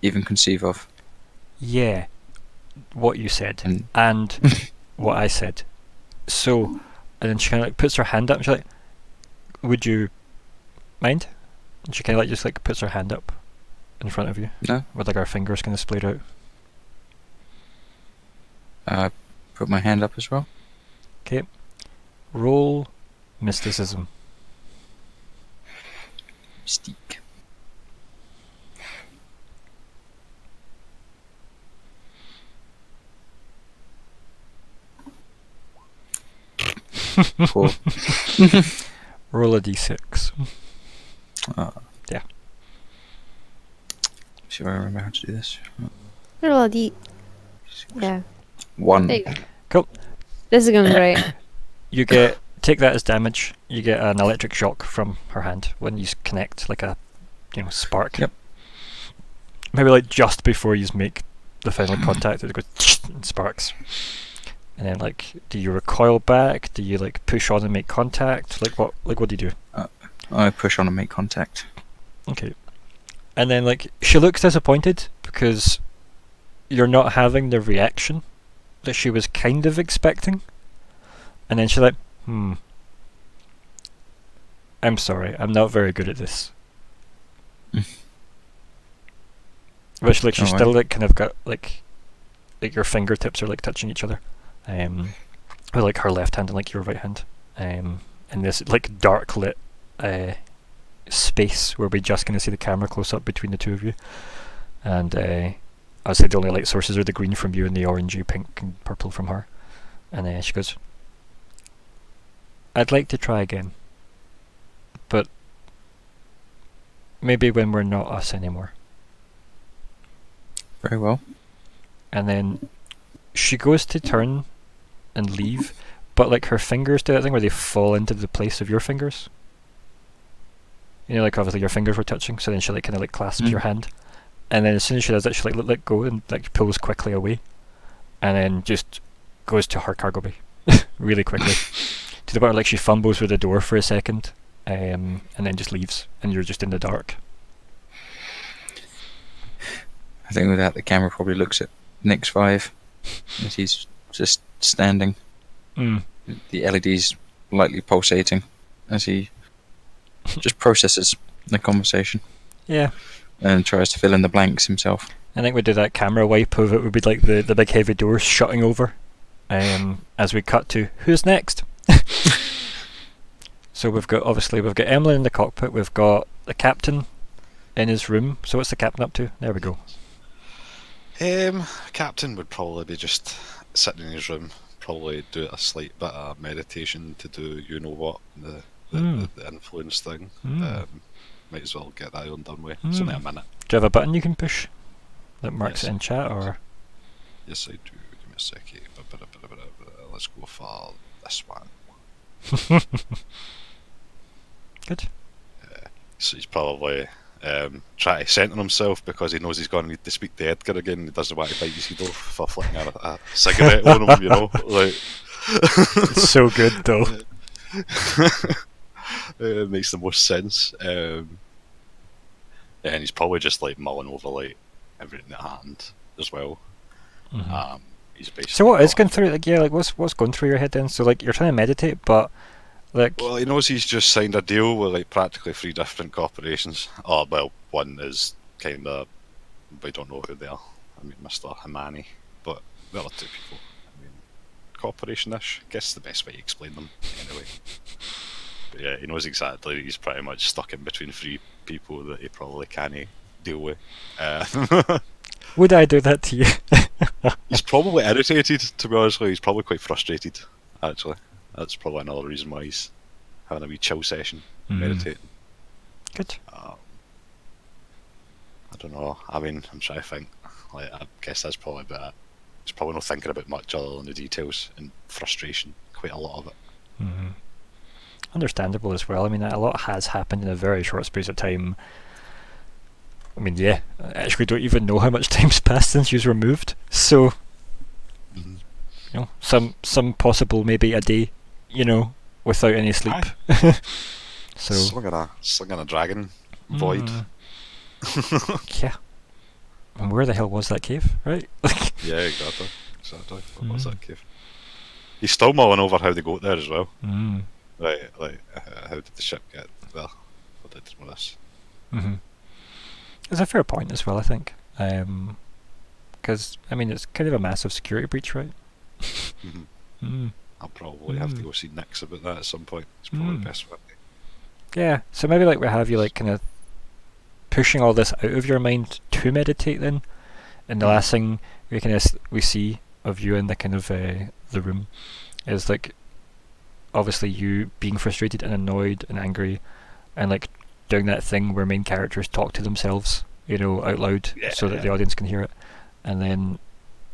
even conceive of. Yeah, what you said and what I said. So, and then she kind of like puts her hand up and she's like, "Would you mind?" And she kind of like just like puts her hand up in front of you. No. With like her fingers kind of splayed out. Put my hand up as well. Okay. Roll mysticism. Mystique. Cool. Roll a d6. Yeah. See if I remember how to do this. Roll a d. Yeah. 1. There you go. Cool. This is going great. You take that as damage. You get an electric shock from her hand when you connect, like a spark. Yep. Maybe like just before you make the final contact, it goes and sparks. And then like, do you recoil back? Do you like push on and make contact? Like what do you do? I push on and make contact. Okay. And then like she looks disappointed because you're not having the reaction that she was kind of expecting. And then she's like, I'm sorry, I'm not very good at this. But she's still like kind of got like your fingertips are like touching each other. With like her left hand and like your right hand. In this like dark lit space where we're just gonna see the camera close up between the two of you. And I would say the only light sources are the green from you and the orangey, pink and purple from her. And she goes, I'd like to try again, but maybe when we're not us anymore. Very well. And then she goes to turn and leave, but like her fingers do that thing where they fall into the place of your fingers. You know, like obviously your fingers were touching, so then she like kind of like clasps your hand, and then as soon as she does that, she like let go and like pulls quickly away, and then just goes to her cargo bay really quickly. To the point where like she fumbles with the door for a second, and then just leaves, and you're just in the dark. I think with that, the camera probably looks at Nick's 5 as he's just standing. The LED's lightly pulsating as he just processes the conversation. Yeah. And tries to fill in the blanks himself. I think we do that camera wipe of it would be like the big heavy doors shutting over, as we cut to who's next. So we've got Emmelyn in the cockpit, we've got the captain in his room. So what's the captain up to? There we go. Captain would probably be just sitting in his room, probably do a slight bit of meditation to do the influence thing. Might as well get that on done with. It's only a minute. Do you have a button you can push that marks it in chat, or? Yes, I do. Give me a second. Let's go for this one. Good. So he's probably trying to centre himself because he knows he's going to need to speak to Edgar again. He doesn't want to bite his head off for flicking a cigarette on him, you know. Like, it's so good though. It makes the most sense. And he's probably just like mulling over like everything that happened as well. He's basically so what is going through what's going through your head then? So like you're trying to meditate, but like, well, he knows he's just signed a deal with like practically 3 different corporations. Oh well, one is kind of, we don't know who they are. I mean, Mr. Himani, but the other 2 people, I mean, corporation-ish. I guess the best way to explain them anyway. But yeah, he knows exactly. He's pretty much stuck in between 3 people that he probably can't deal with. Would I do that to you? He's probably irritated, to be honest with you. He's probably quite frustrated, actually. That's probably another reason why he's having a wee chill session, meditating. Good. I don't know. I mean, I'm trying to think. Like, I guess that's probably about it. He's probably not thinking about much other than the details and frustration. Quite a lot of it. Understandable as well. I mean, a lot has happened in a very short space of time. I mean, yeah, I actually don't even know how much time's passed since you were moved. So, you know, some possible maybe a day, you know, without any sleep. So slinging a dragon void. Yeah. And where the hell was that cave, right? Yeah, exactly. What was that cave? He's still mulling over how they got there as well. Right, like, how did the ship get there? What did with this? It's a fair point as well, I think. Because, I mean, it's kind of a massive security breach, right? I'll probably have to go see Nix about that at some point. It's probably the best way. Yeah, so maybe like we have you like kind of pushing all this out of your mind to meditate then, and the last thing we see of you in the kind of the room is like obviously you being frustrated and annoyed and angry and like doing that thing where main characters talk to themselves, you know, out loud so that the audience can hear it, and then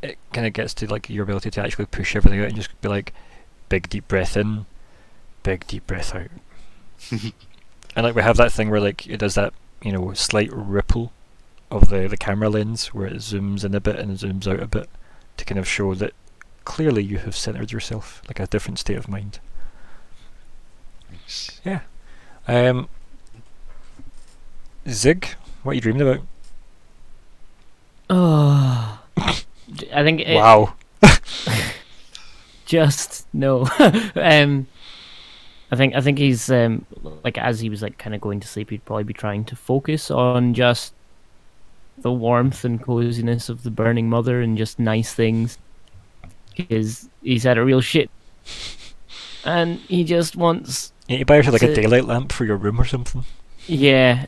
it kind of gets to like your ability to actually push everything out and just be like, big deep breath in, big deep breath out. And like we have that thing where like it does that, you know, slight ripple of the camera lens where it zooms in a bit and zooms out a bit to kind of show that clearly you have centered yourself, like a different state of mind. Nice. Yeah. Zigg, what are you dreaming about? Oh, I think. Wow. Just no. I think he's like as he was like kind of going to sleep, he'd probably be trying to focus on just the warmth and coziness of the burning mother and just nice things, because he's had a real shit, and he just wants. You need to buy yourself like a daylight lamp for your room or something. Yeah,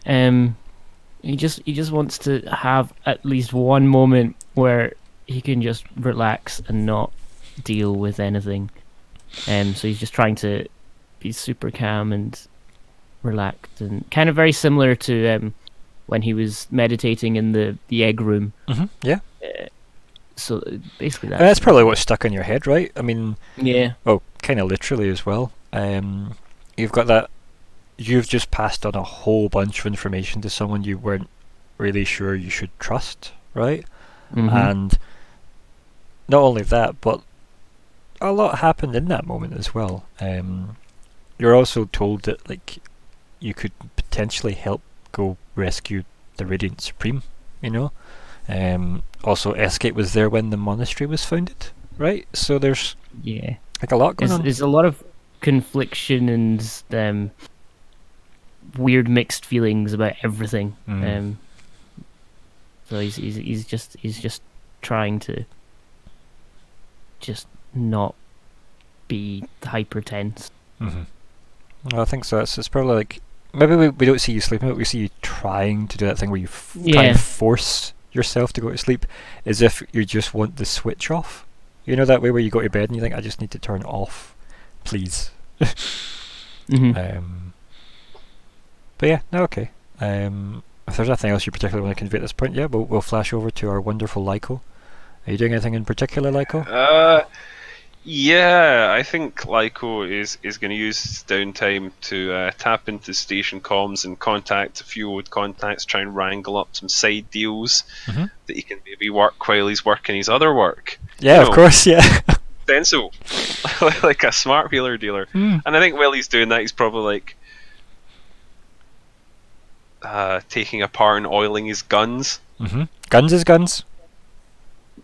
he just wants to have at least one moment where he can just relax and not deal with anything. So he's just trying to be super calm and relaxed, and kind of very similar to when he was meditating in the egg room. Yeah. So basically that's probably what's stuck in your head, right? I mean, yeah. Well, kind of literally as well. You've got that. You've just passed on a whole bunch of information to someone you weren't really sure you should trust, right? And not only that, but a lot happened in that moment as well. You're also told that like you could potentially help go rescue the Radiant Supreme, you know. Also, Escape was there when the monastery was founded, right? So there's like a lot going on. There's a lot of confliction and weird mixed feelings about everything. So he's just trying to just not be hyper tense. Well, I think so. It's probably like maybe we don't see you sleeping, but we see you trying to do that thing where you try and force yourself to go to sleep, as if you just want the switch off. You know that way where you go to bed and you think, I just need to turn off, please. But yeah, no, okay. If there's nothing else you particularly want to convey at this point, yeah, we'll flash over to our wonderful Lyko. Are you doing anything in particular, Lyko? Yeah, I think Lyko is going to use his downtime to tap into station comms and contact a few old contacts, try and wrangle up some side deals that he can maybe work while he's working his other work. Yeah, of course, yeah. Sensible. Like a smart wheeler dealer. And I think while he's doing that, he's probably like taking apart and oiling his guns. Guns is guns.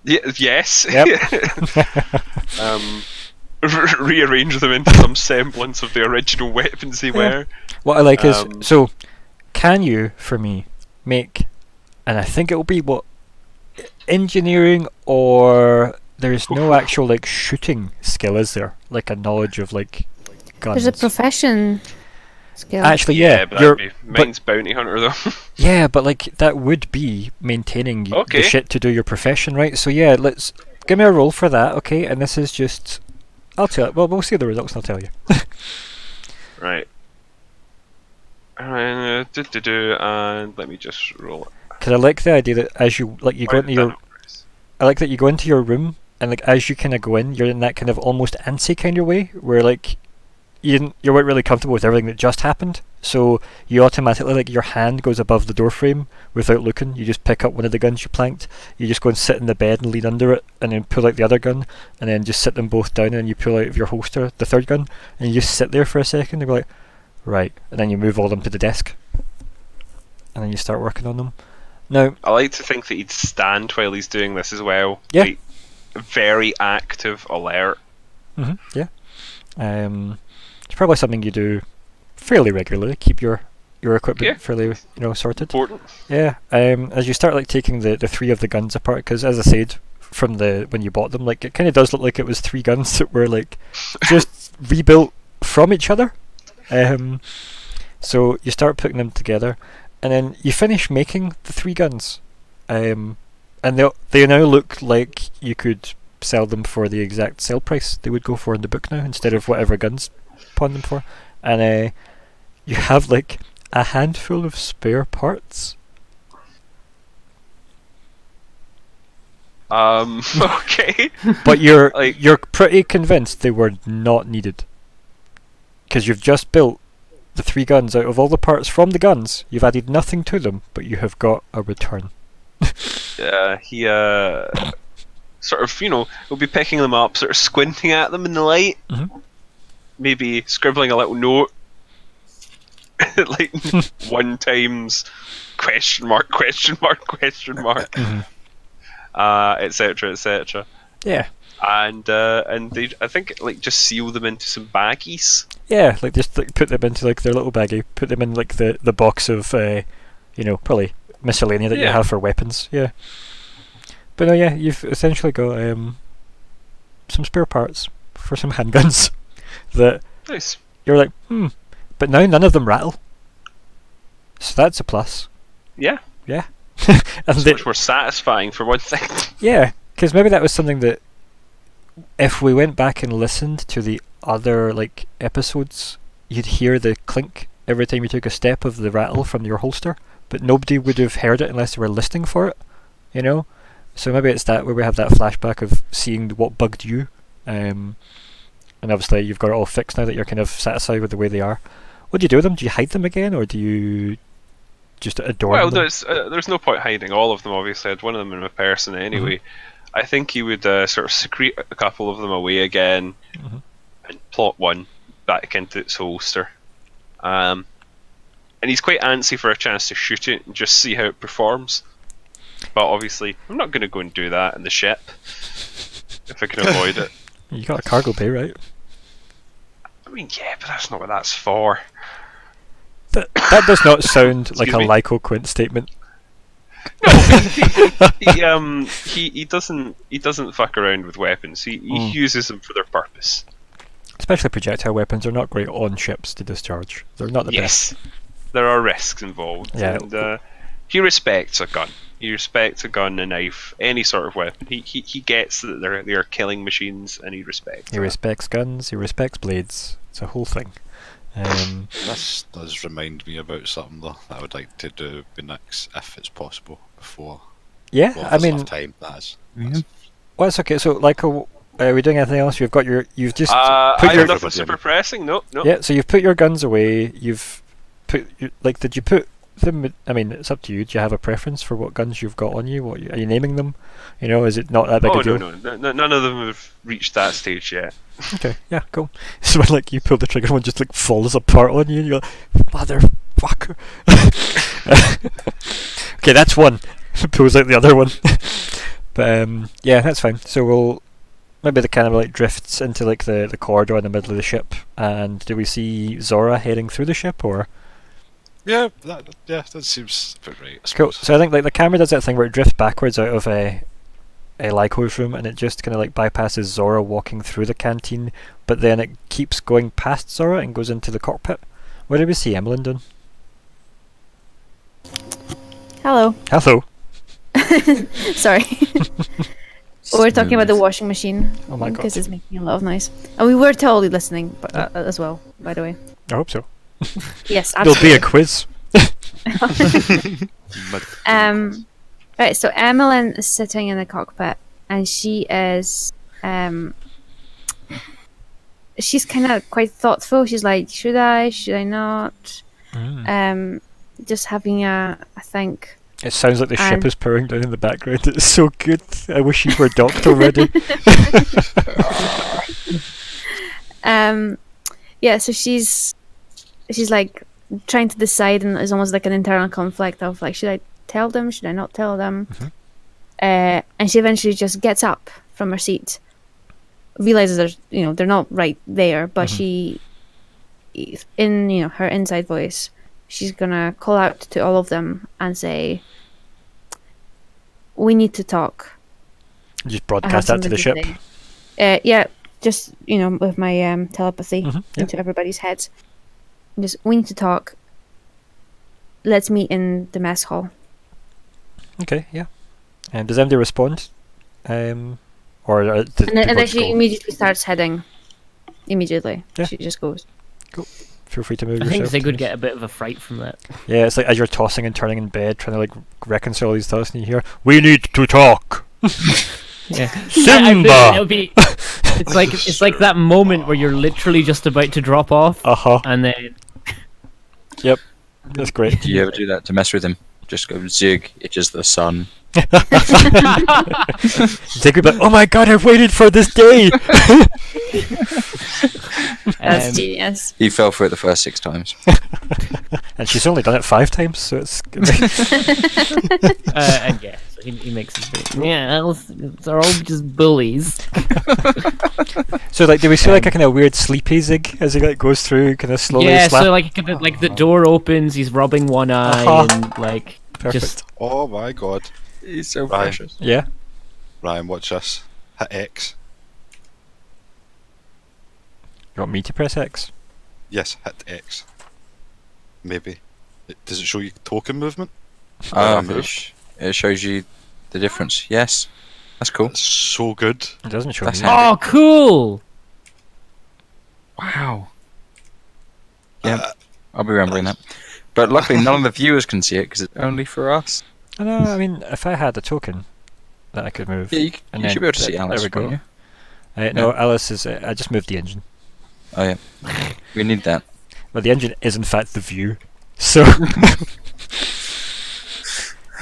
Yes. Yep. Rearrange them into some semblance of the original weapons they were. What I like is, so can you, for me, make, and I think it will be what, engineering, or there's no actual like shooting skill, is there? Like a knowledge of like guns. There's a profession skill. Actually, but mine's bounty hunter though. Yeah, but like that would be maintaining the shit to do your profession, right? So yeah, let's give me a roll for that, okay? And this is just, I'll tell you. Well, we'll see the results, and I'll tell you. Right. And let me just roll it. Because I like the idea that as you go into your, I like that you go into your room, and like as you kind of go in, you're in that kind of almost antsy kind of way, where like you weren't really comfortable with everything that just happened, so you automatically, like, your hand goes above the door frame without looking. You just pick up one of the guns you planked, you just go and sit in the bed and lean under it, and then pull out the other gun, and then just sit them both down, and then you pull out of your holster the third gun, and you just sit there for a second and go like, right, and then you move all them to the desk, and then you start working on them. Now, I like to think that he'd stand while he's doing this as well. Yeah. Like, very active, alert. Yeah. It's probably something you do fairly regularly. Keep your equipment fairly, sorted. Important. Yeah. As you start like taking the three of the guns apart, because as I said from when you bought them, like, it kind of does look like it was three guns that were like just rebuilt from each other. So you start putting them together, and then you finish making the three guns, and they now look like you could sell them for the exact sale price they would go for in the book now, instead of whatever guns pawn them for. And you have like a handful of spare parts. Okay. But you're pretty convinced they were not needed, because you've just built the three guns out of all the parts from the guns. You've added nothing to them, but you have got a return. He sort of, will be picking them up, sort of squinting at them in the light, maybe scribbling a little note, like 1 times question mark, etc., etc. Yeah. And they, I think, like, just seal them into some baggies. Yeah, like just like put them into like their little baggie, put them in like the box of probably miscellany that you have for weapons. Yeah. But no, yeah, you've essentially got some spare parts for some handguns that nice. You're like, but now none of them rattle. So that's a plus. Yeah. Yeah. And it's much more satisfying for one thing. Yeah, because maybe that was something that if we went back and listened to the other like episodes, you'd hear the clink every time you took a step of the rattle from your holster, but nobody would have heard it unless they were listening for it, So maybe it's that where we have that flashback of seeing what bugged you, and obviously you've got it all fixed now that you're kind of satisfied with the way they are. What do you do with them? Do you hide them again, or do you just adorn them? Well, there's no point hiding all of them, obviously. I'd one of them in my person anyway. I think he would sort of secrete a couple of them away again, and plot one back into its holster. And he's quite antsy for a chance to shoot it and just see how it performs. But obviously, I'm not going to go and do that in the ship if I can avoid it. You got a cargo bay, right? I mean, yeah, but that's not what that's for. That does not sound like a Lyko Quint statement. No, he doesn't fuck around with weapons. He uses them for their purpose. Especially projectile weapons are not great on ships to discharge. They're not the best. There are risks involved. Yeah. And he respects a gun. He respects a gun, a knife, any sort of weapon. He gets that they are killing machines, and he respects. He respects guns. He respects blades. It's a whole thing. This does remind me about something though that I would like to do next, if it's possible, before. Yeah, well, I mean, time. That's well, it's okay. So, like, are we doing anything else? You've just put your nothing super pressing. No. Yeah, so you've put your guns away. You've put did you put them? I mean, it's up to you. Do you have a preference for what guns you've got on you? Are you naming them? Is it not that big a deal? No, none of them have reached that stage yet. Okay, yeah, cool. So when like you pull the trigger, one just like falls apart on you, and you're like, motherfucker. Okay, that's one. Pulls out the other one. But yeah, that's fine. So we'll maybe the kind of like drifts into like the corridor in the middle of the ship, and do we see Zora heading through the ship, or? Yeah, that seems about right. Cool. So I think like the camera does that thing where it drifts backwards out of a Lyko's room, and it just kind of like bypasses Zora walking through the canteen, but then it keeps going past Zora and goes into the cockpit. What did we see Emmelyn doing? Hello. Hello. Sorry. We're talking about the washing machine. Oh my god. Because it's making a lot of noise. And we were totally listening as well, by the way. I hope so. Yes, absolutely. There'll be a quiz. Right, so Emmelyn is sitting in the cockpit, and she is she's kind of quite thoughtful. She's like, should I not? Just having a think. It sounds like the ship is powering down in the background. It's so good. I wish you were docked already. Yeah, so she's like trying to decide, and it's almost like an internal conflict of like, should I tell them? Should I not tell them? And she eventually just gets up from her seat, realizes they're not right there, but she, in her inside voice, she's gonna call out to all of them and say, "We need to talk." Just broadcast that to the ship. Yeah, just with my telepathy into everybody's heads. Just, we need to talk. Let's meet in the mess hall. Okay, yeah. And does anybody respond? And then she immediately starts heading. Immediately, she just goes. Cool. Feel free to move I yourself. think they could get a bit of a fright from that. Yeah, it's like as you're tossing and turning in bed, trying to like reconcile these thoughts, and you hear, "We need to talk." Yeah. Simba. It's like that moment where you're literally just about to drop off, and then. Yep, that's great. Do you ever do that to mess with him? Just go, Zigg, it is the sun. Zigg would be like, "Oh my god, I've waited for this day." That's genius. He fell for it the first 6 times. And she's only done it 5 times, so it's. And yeah, so he makes it. Yeah, they're all just bullies. So, like, do we see like a kind of weird sleepy Zigg as he like goes through, kind of slowly? Yeah, so like the door opens, he's rubbing one eye, and like Perfect. just. Oh my god. He's so Ryan. precious. Yeah. Ryan, watch this. Hit X. You want me to press X? Yes, hit X. Maybe. Does it show you token movement? It shows you the difference. Yes. That's cool. That's so good. It doesn't show That's me. Oh, cool! Wow. Yeah, I'll be remembering that. But luckily, none of the viewers can see it because it's only for us. I know. I mean, if I had a token that I could move, Yeah, you and should be able to see there Alice. we go. Won't you? No, Alice is. I just moved the engine. Oh yeah, we need that. Well, the engine is in fact the view. So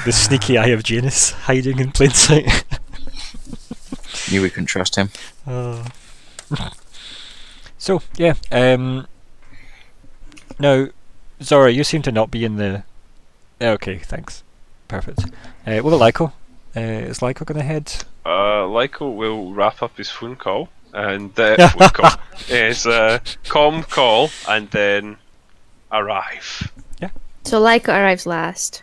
the sneaky eye of Janus hiding in plain sight. Knew we couldn't trust him. So yeah. Now, Zora, you seem to not be in the. Okay, thanks. Perfect. What about Lyko? Is Lyko going to head? Lyko will wrap up his phone call and phone call is call and then arrive. Yeah. So Lyko arrives last.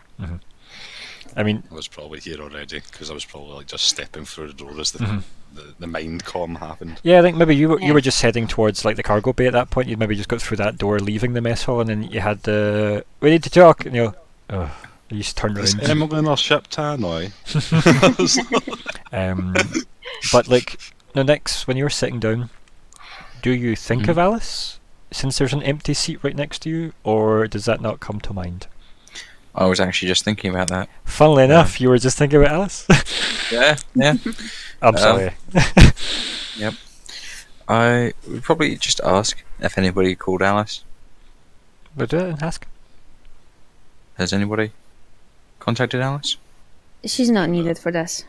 I mean, I was probably here already because I was probably like just stepping through the door as the mind comm happened. yeah, I think maybe you were just heading towards like the cargo bay at that point. You'd maybe just got through that door, leaving the mess hall, and then you had the we need to talk, and you just turned Is around. Emmelyn our ship Tannoy? But like, no, next when you're sitting down, do you think of Alice since there's an empty seat right next to you, or does that not come to mind? I was actually just thinking about that. Funnily enough, you were just thinking about Alice. Yeah. I'm sorry. Yep. I would probably just ask if anybody called Alice. We'll do it and ask. Has anybody contacted Alice? She's not needed for this.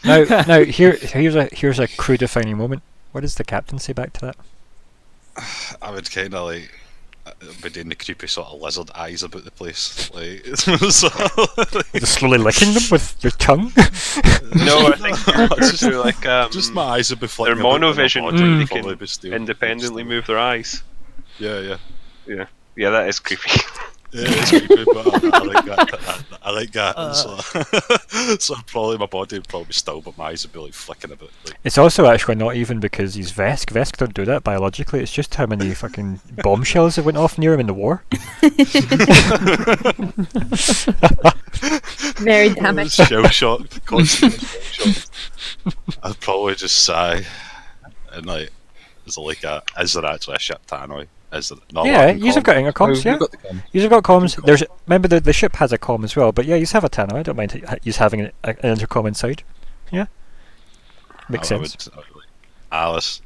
Now, here's a crew defining moment. What does the captain say back to that? I would kind of like be doing the creepy sort of lizard eyes about the place, like Just slowly licking them with your tongue. No, I think they're like just my eyes would be flicking. Their monovision about would them, they probably can be still- independently move their eyes. Yeah, That is creepy. it's creepy, but I like that. I like that. So probably my body would probably be still, but my eyes would be like flicking a bit. Like, It's also actually not even because he's Vesk. Vesk don't do that biologically. It's just how many fucking bombshells that went off near him in the war. Very damaged. shell shocked, constantly shell shocked. I'd probably just sigh and like, is there actually a ship Tannoy? Is there not? Yeah, you've got intercoms. We've Yeah, got the com. you've got comms. There's remember the ship has a comm as well, but yeah, you have a Tannoy. I don't mind you having an intercom inside. Yeah, makes sense. Alice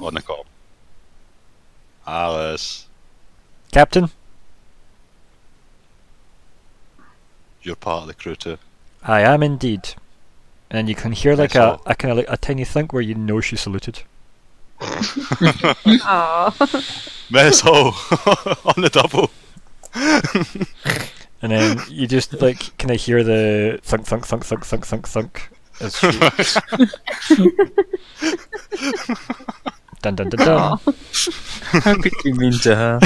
on the call. Alice, Captain? you're part of the crew too. I am indeed. And you can hear like That's a kind of like a tiny thunk where you know she saluted. Aww. Mess hall on the double. And then you just like kind of hear the thunk thunk thunk thunk thunk thunk thunk as she dun dun dun dun. How could you mean to her?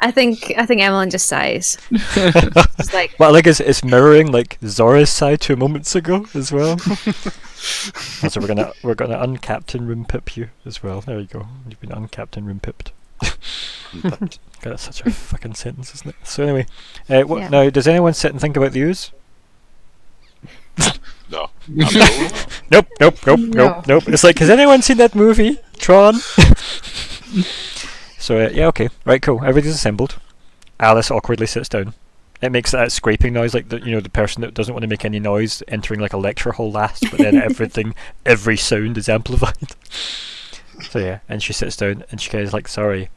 I think Emmelyn just sighs. It's like, Well, like it's mirroring like Zora's sigh 2 moments ago as well. So we're gonna uncaptain room pip you as well. There you go. You've been uncaptain room pipped. God, that's such a fucking sentence, isn't it? So anyway, Yeah. now does anyone sit and think about the ooze? No. Nope. No. It's like, has anyone seen that movie, Tron? So yeah, okay, right, cool. Everybody's assembled. Alice awkwardly sits down. It makes that scraping noise, like the person that doesn't want to make any noise entering like a lecture hall last, but then every sound is amplified. So yeah, and she sits down and she kind of like, sorry.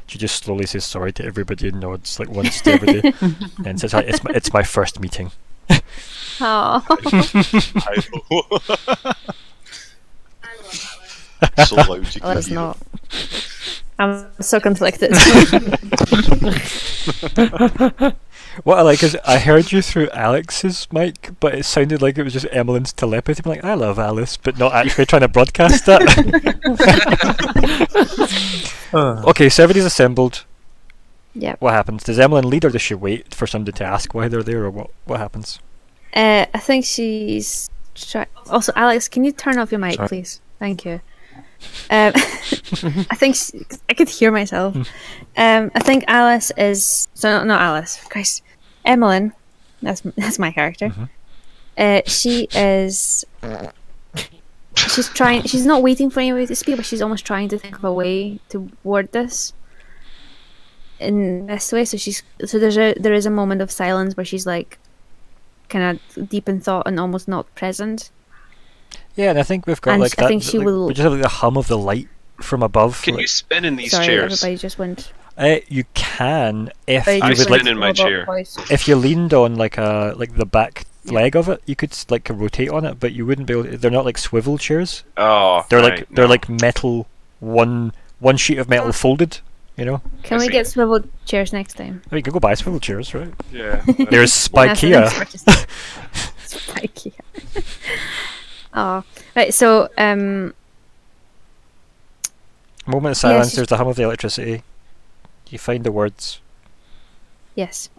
She just slowly says sorry to everybody and nods like once to everybody, and says, "Hi, it's my first meeting." oh. So loud you Well, can it's hear not. I'm so conflicted. What I like is I heard you through Alex's mic, but it sounded like it was just Emmelyn's telepathy. I'm like, I love Alice, but not actually trying to broadcast that. Okay, so everybody's assembled. Yep. What happens? Does Emmelyn lead, or does she wait for somebody to ask why they're there, or what happens? I think she's also, Alex, can you turn off your mic, Sorry. please? Thank you. I think I could hear myself. I think Alice is not Alice. Christ, Emmelyn. That's my character. She is. She's trying. She's not waiting for anybody to speak, but she's almost trying to think of a way to word this in this way. So there is a moment of silence where she's like, kind of deep in thought and almost not present. Yeah, and I think we've got And like I that. think she will- We just have like the hum of the light from above. Can like, you spin in these Sorry, chairs? everybody just went. You can if I you I would spin like. in my chair. If you leaned on like the back leg of it, you could like rotate on it, but you wouldn't be able to, they're not like swivel chairs. Oh, They're right, they're no. like metal, one sheet of metal folded. You know. Can we see. get swivel chairs next time? Oh, you could go buy swivel chairs, right? Yeah. There's Spikea. Spikea. Oh, right. So, Moment of silence. she's- There's the hum of the electricity. You find the words. yes,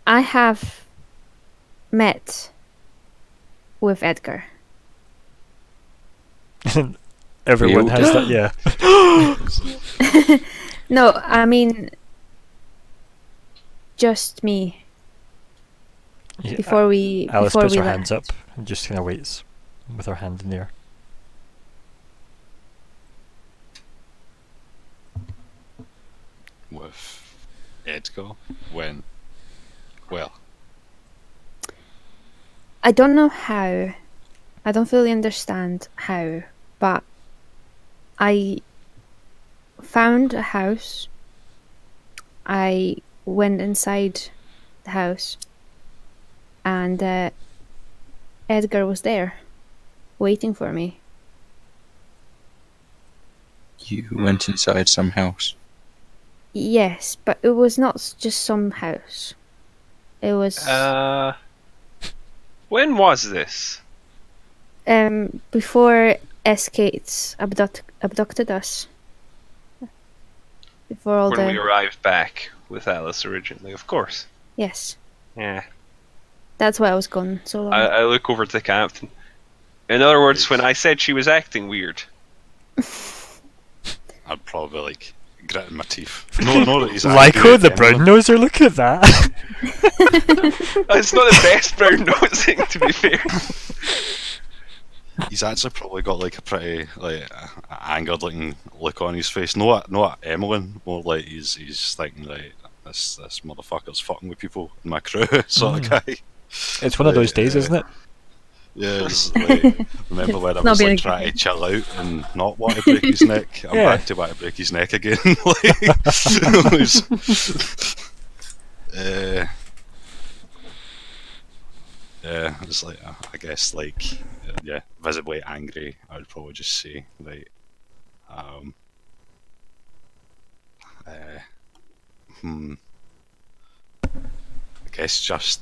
I have met with Edgar. Everyone Real? has that. Yeah. No, I mean just me. Yeah, Before we Alice before puts we her left. hands up and just kind of waits with her hand in the air. with Edgar when? Well, I don't know how. I don't fully understand how, but I found a house. I went inside the house, and Edgar was there, waiting for me. You went inside some house. Yes, but it was not just some house. It was When was this? before Escates abducted us. Before all When the we arrived back with Alice originally, of course. yes, Yeah. that's why I was gone so long. I look over to the captain. In other words, when I said she was acting weird. I'd probably like gritting my teeth. No, that he's Lyko, angry the at brown anyone. noser, look at that. It's not the best brown nosing, to be fair. He's actually probably got like a pretty like angered looking look on his face. Not Emmelyn, more like he's thinking like this motherfucker's fucking with people in my crew sort of guy. It's one of those days, isn't it? Yeah, it's like, remember when I was like trying to chill out and not want to break his neck? I'm back to want to break his neck again. Yeah, it's like I guess like visibly angry. I would probably just say like I guess just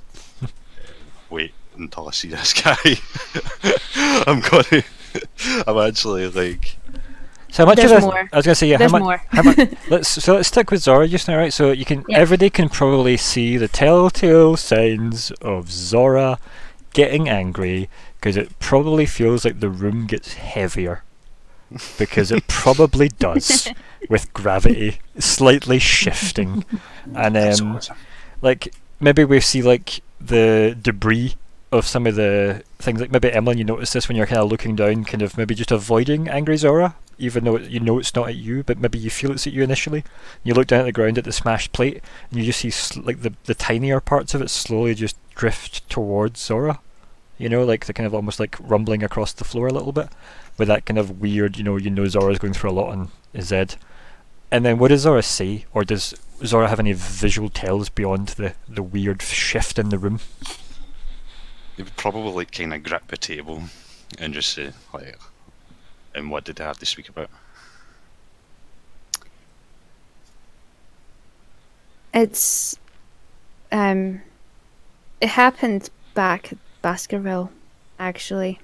wait until I see this guy. I'm actually like. So much There's of this, more. I was gonna say There's more. let's stick with Zora just now, right? So you can everybody can probably see the telltale signs of Zora getting angry because it probably feels like the room gets heavier because it probably does with gravity slightly shifting, and like maybe we see like the debris of some of the things, like maybe Emmelyn, you notice this when you're kind of looking down, kind of maybe just avoiding angry Zora, even though you know it's not at you, but maybe you feel it's at you initially. You look down at the ground at the smashed plate, and you just see like the tinier parts of it slowly just drift towards Zora. You know, like the kind of almost like rumbling across the floor a little bit, with that kind of weird, you know Zora's going through a lot on Zed. And then what does Zora say, or does Zora have any visual tells beyond the weird shift in the room? They would probably like kind of grip the table and just say like, and what did they have to speak about? It's it happened back at Baskerville, actually.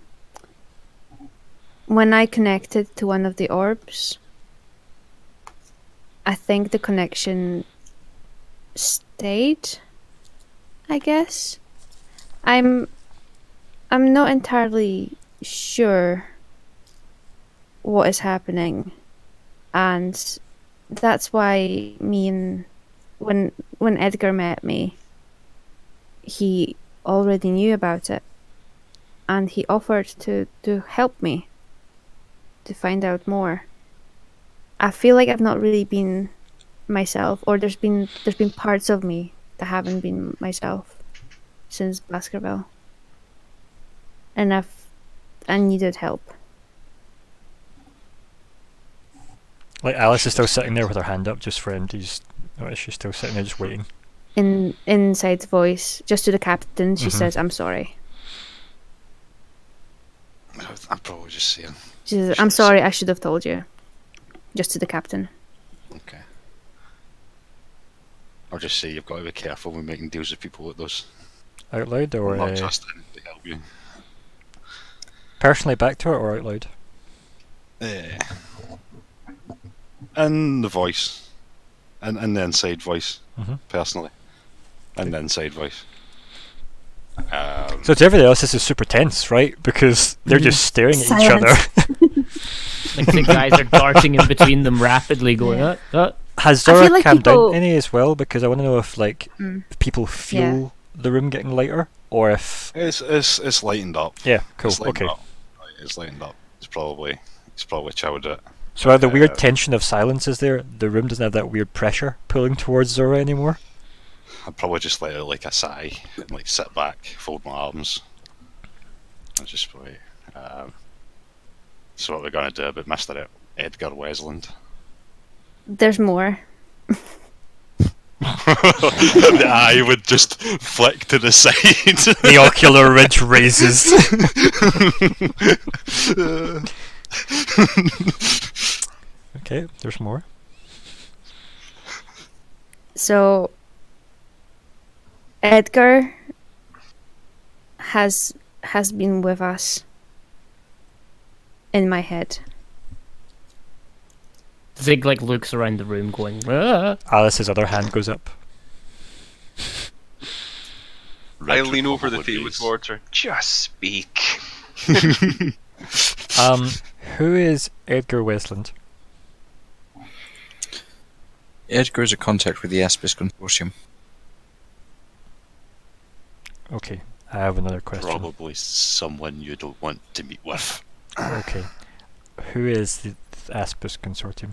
When I connected to one of the orbs, I think the connection stayed, I guess. I'm not entirely sure what is happening, and that's why when Edgar met me, he already knew about it, and he offered to help me to find out more. I feel like I've not really been myself, or there's been parts of me that haven't been myself since Baskerville, and I needed help. Like Alice is still sitting there with her hand up, just for empties. Or is she still sitting there just waiting? Inside's voice, just to the captain, she says, "I'm sorry." I'm probably just saying. She says, "I'm sorry, I should have told you." Just to the captain. Okay. I'll just say you've got to be careful when making deals with people like those. Out loud or not just to help you. Personally back to it or out loud? And the voice. And the inside voice, personally. And the inside voice. So to everybody else, this is super tense, right? Because they're just staring at each other. Like the guys are darting in between them rapidly, going, Has Zora like calmed down any as well? Because I want to know if like if people feel the room getting lighter, or if it's lightened up. Yeah, cool. Okay, it's lightened up. It's probably chilled it. So while the weird tension of silence is there, the room doesn't have that weird pressure pulling towards Zora anymore? I'd probably just let out like a sigh and like sit back, fold my arms. I'll just wait. So what we're gonna do about Mr. Edgar Westland? There's more. The eye would just flick to the side. The ocular ridge raises. Okay, there's more. So Edgar has been with us in my head. Zigg like looks around the room going, "Ah." Alice's other hand goes up. I lean over the table towards her. Just speak. Who is Edgar Westland? Edgar is a contact with the Aspis Consortium. Okay, I have another question. Probably someone you don't want to meet with. Okay. Who is the Aspis Consortium?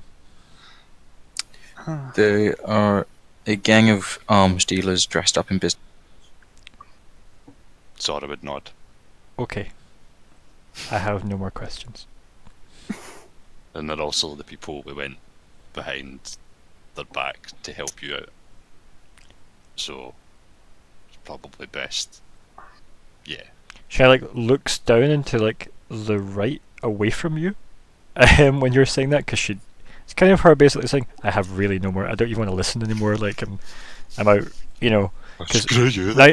They are a gang of arms dealers dressed up in business. Zora would nod. Okay. I have no more questions. And they're also the people we went behind their back to help you out. So, it's probably best. Yeah. She like looks down into like the right away from you when you're saying that, because it's kind of her basically saying, I have really no more, I don't even want to listen anymore, like I'm out, you know. Screw you. Now,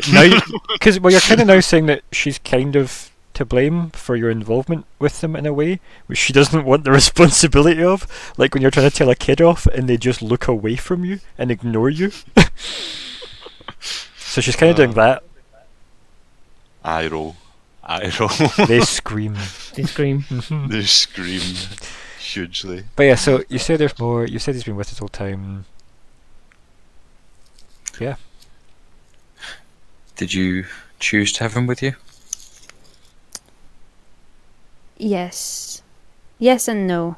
because well, you're kind of now saying that she's kind of to blame for your involvement with them in a way which she doesn't want the responsibility of, like when you're trying to tell a kid off and they just look away from you and ignore you. So she's kind of doing that. Eye roll. They scream. They scream. They scream hugely. But yeah, so you say there's more. You said he's been with us all the time. Yeah. Did you choose to have him with you? Yes. Yes and no.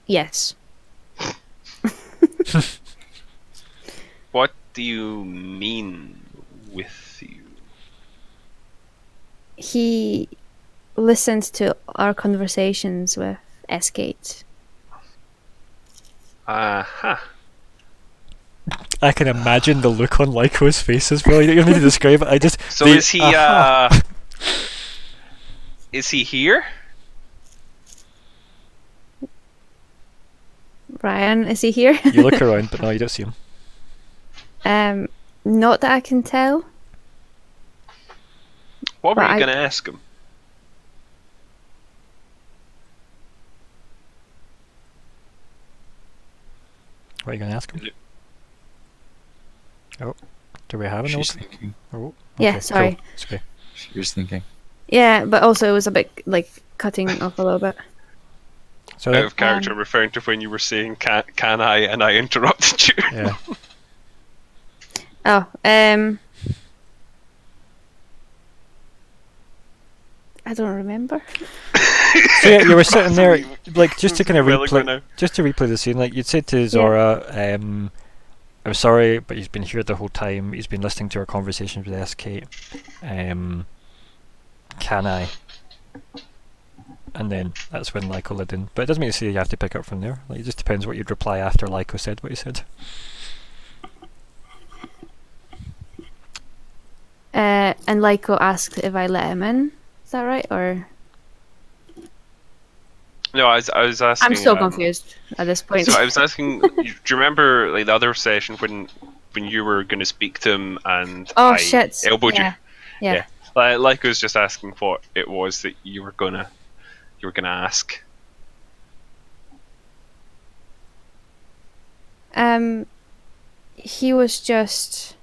Yes. What do you mean with you? He listened to our conversations with S-Gate. Aha. I can imagine the look on Lyko's face as well. You don't need to describe it. So is he is he here? Ryan, is he here? You look around, but no, you don't see him. Not that I can tell. What were But you going to ask him? What are you going to ask him? Oh, do we have an She's old? thinking. Oh, Yeah, okay, sorry. cool. It's okay. She was thinking. Yeah, but also it was a bit like cutting off a little bit. So Out of character, referring to when you were saying can I, and I interrupted you. yeah. Oh, I don't remember. So yeah, you were sitting there, like just to kind of Well ago now. replay the scene. Like you'd said to Zora, "I'm sorry, but he's been here the whole time. He's been listening to our conversations with SK. Can I?" And then that's when Lyko led in. But it doesn't mean to say you have to pick up from there. Like it just depends what you'd reply after Lyko said what he said. And Lyko asked if I let him in. Is that right? Or No, I was asking. I'm so confused at this point. So I was asking. Do you remember like the other session when you were going to speak to him and Oh I shit! elbowed Yeah. you? Yeah. Like I was just asking what it was that you were gonna ask. He was just.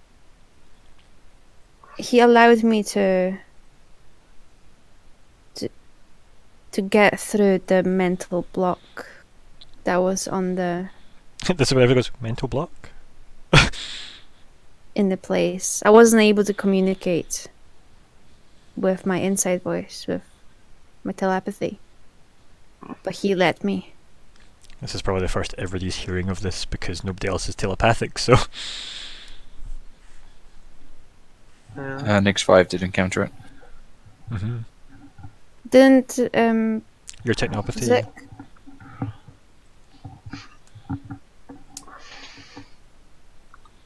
He allowed me to get through the mental block that was on the This is where everyone goes, mental block? in the place. I wasn't able to communicate with my inside voice, with my telepathy. But he let me. This is probably the first everybody's hearing of this because nobody else is telepathic, so... Nix 5 did encounter it. Mm-hmm. Didn't Your technopathy? Zigg?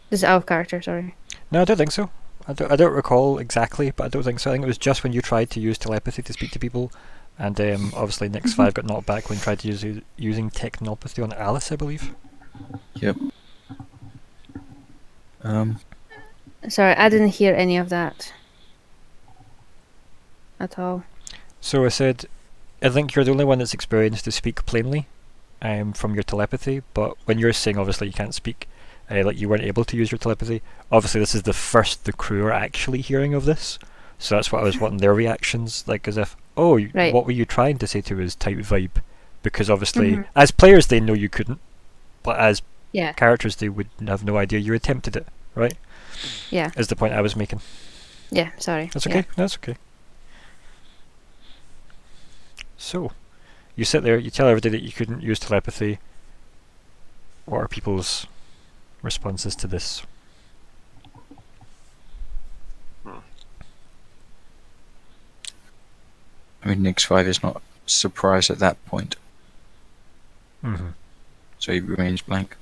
This is out of character, sorry. No, I don't think so. I don't recall exactly, but I don't think so. I think it was just when you tried to use telepathy to speak to people, and obviously Nix 5 got knocked back when you tried to use using technopathy on Alice, I believe. Yep. Sorry, I didn't hear any of that at all. So I said, I think you're the only one that's experienced to speak plainly from your telepathy, but when you're saying obviously you can't speak, like you weren't able to use your telepathy, obviously this is the first the crew are actually hearing of this, so that's what I was wanting their reactions, like as if, oh, Right. What were you trying to say to us type vibe, because obviously as players they know you couldn't, but as Yeah, characters they would have no idea you attempted it, right? yeah, Is the point I was making. yeah, sorry. That's okay, that's okay. So, you sit there, you tell everybody that you couldn't use telepathy. What are people's responses to this? mean, Nick's 5 is not surprised at that point. Mm-hmm. So he remains blank.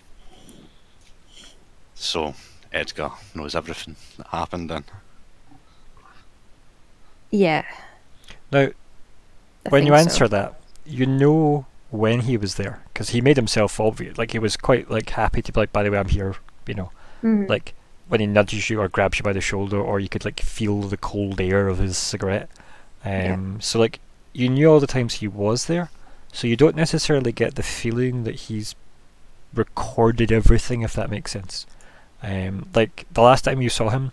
So, Edgar knows everything that happened then. Yeah. Now, I when you think answer so. that, you know when he was there, because he made himself obvious. Like, he was quite, like, happy to be like, by the way, I'm here, you know. Mhm. Like, when he nudges you or grabs you by the shoulder, or you could, like, feel the cold air of his cigarette. So, like, you knew all the times he was there, so you don't necessarily get the feeling that he's recorded everything, if that makes sense. Like, the last time you saw him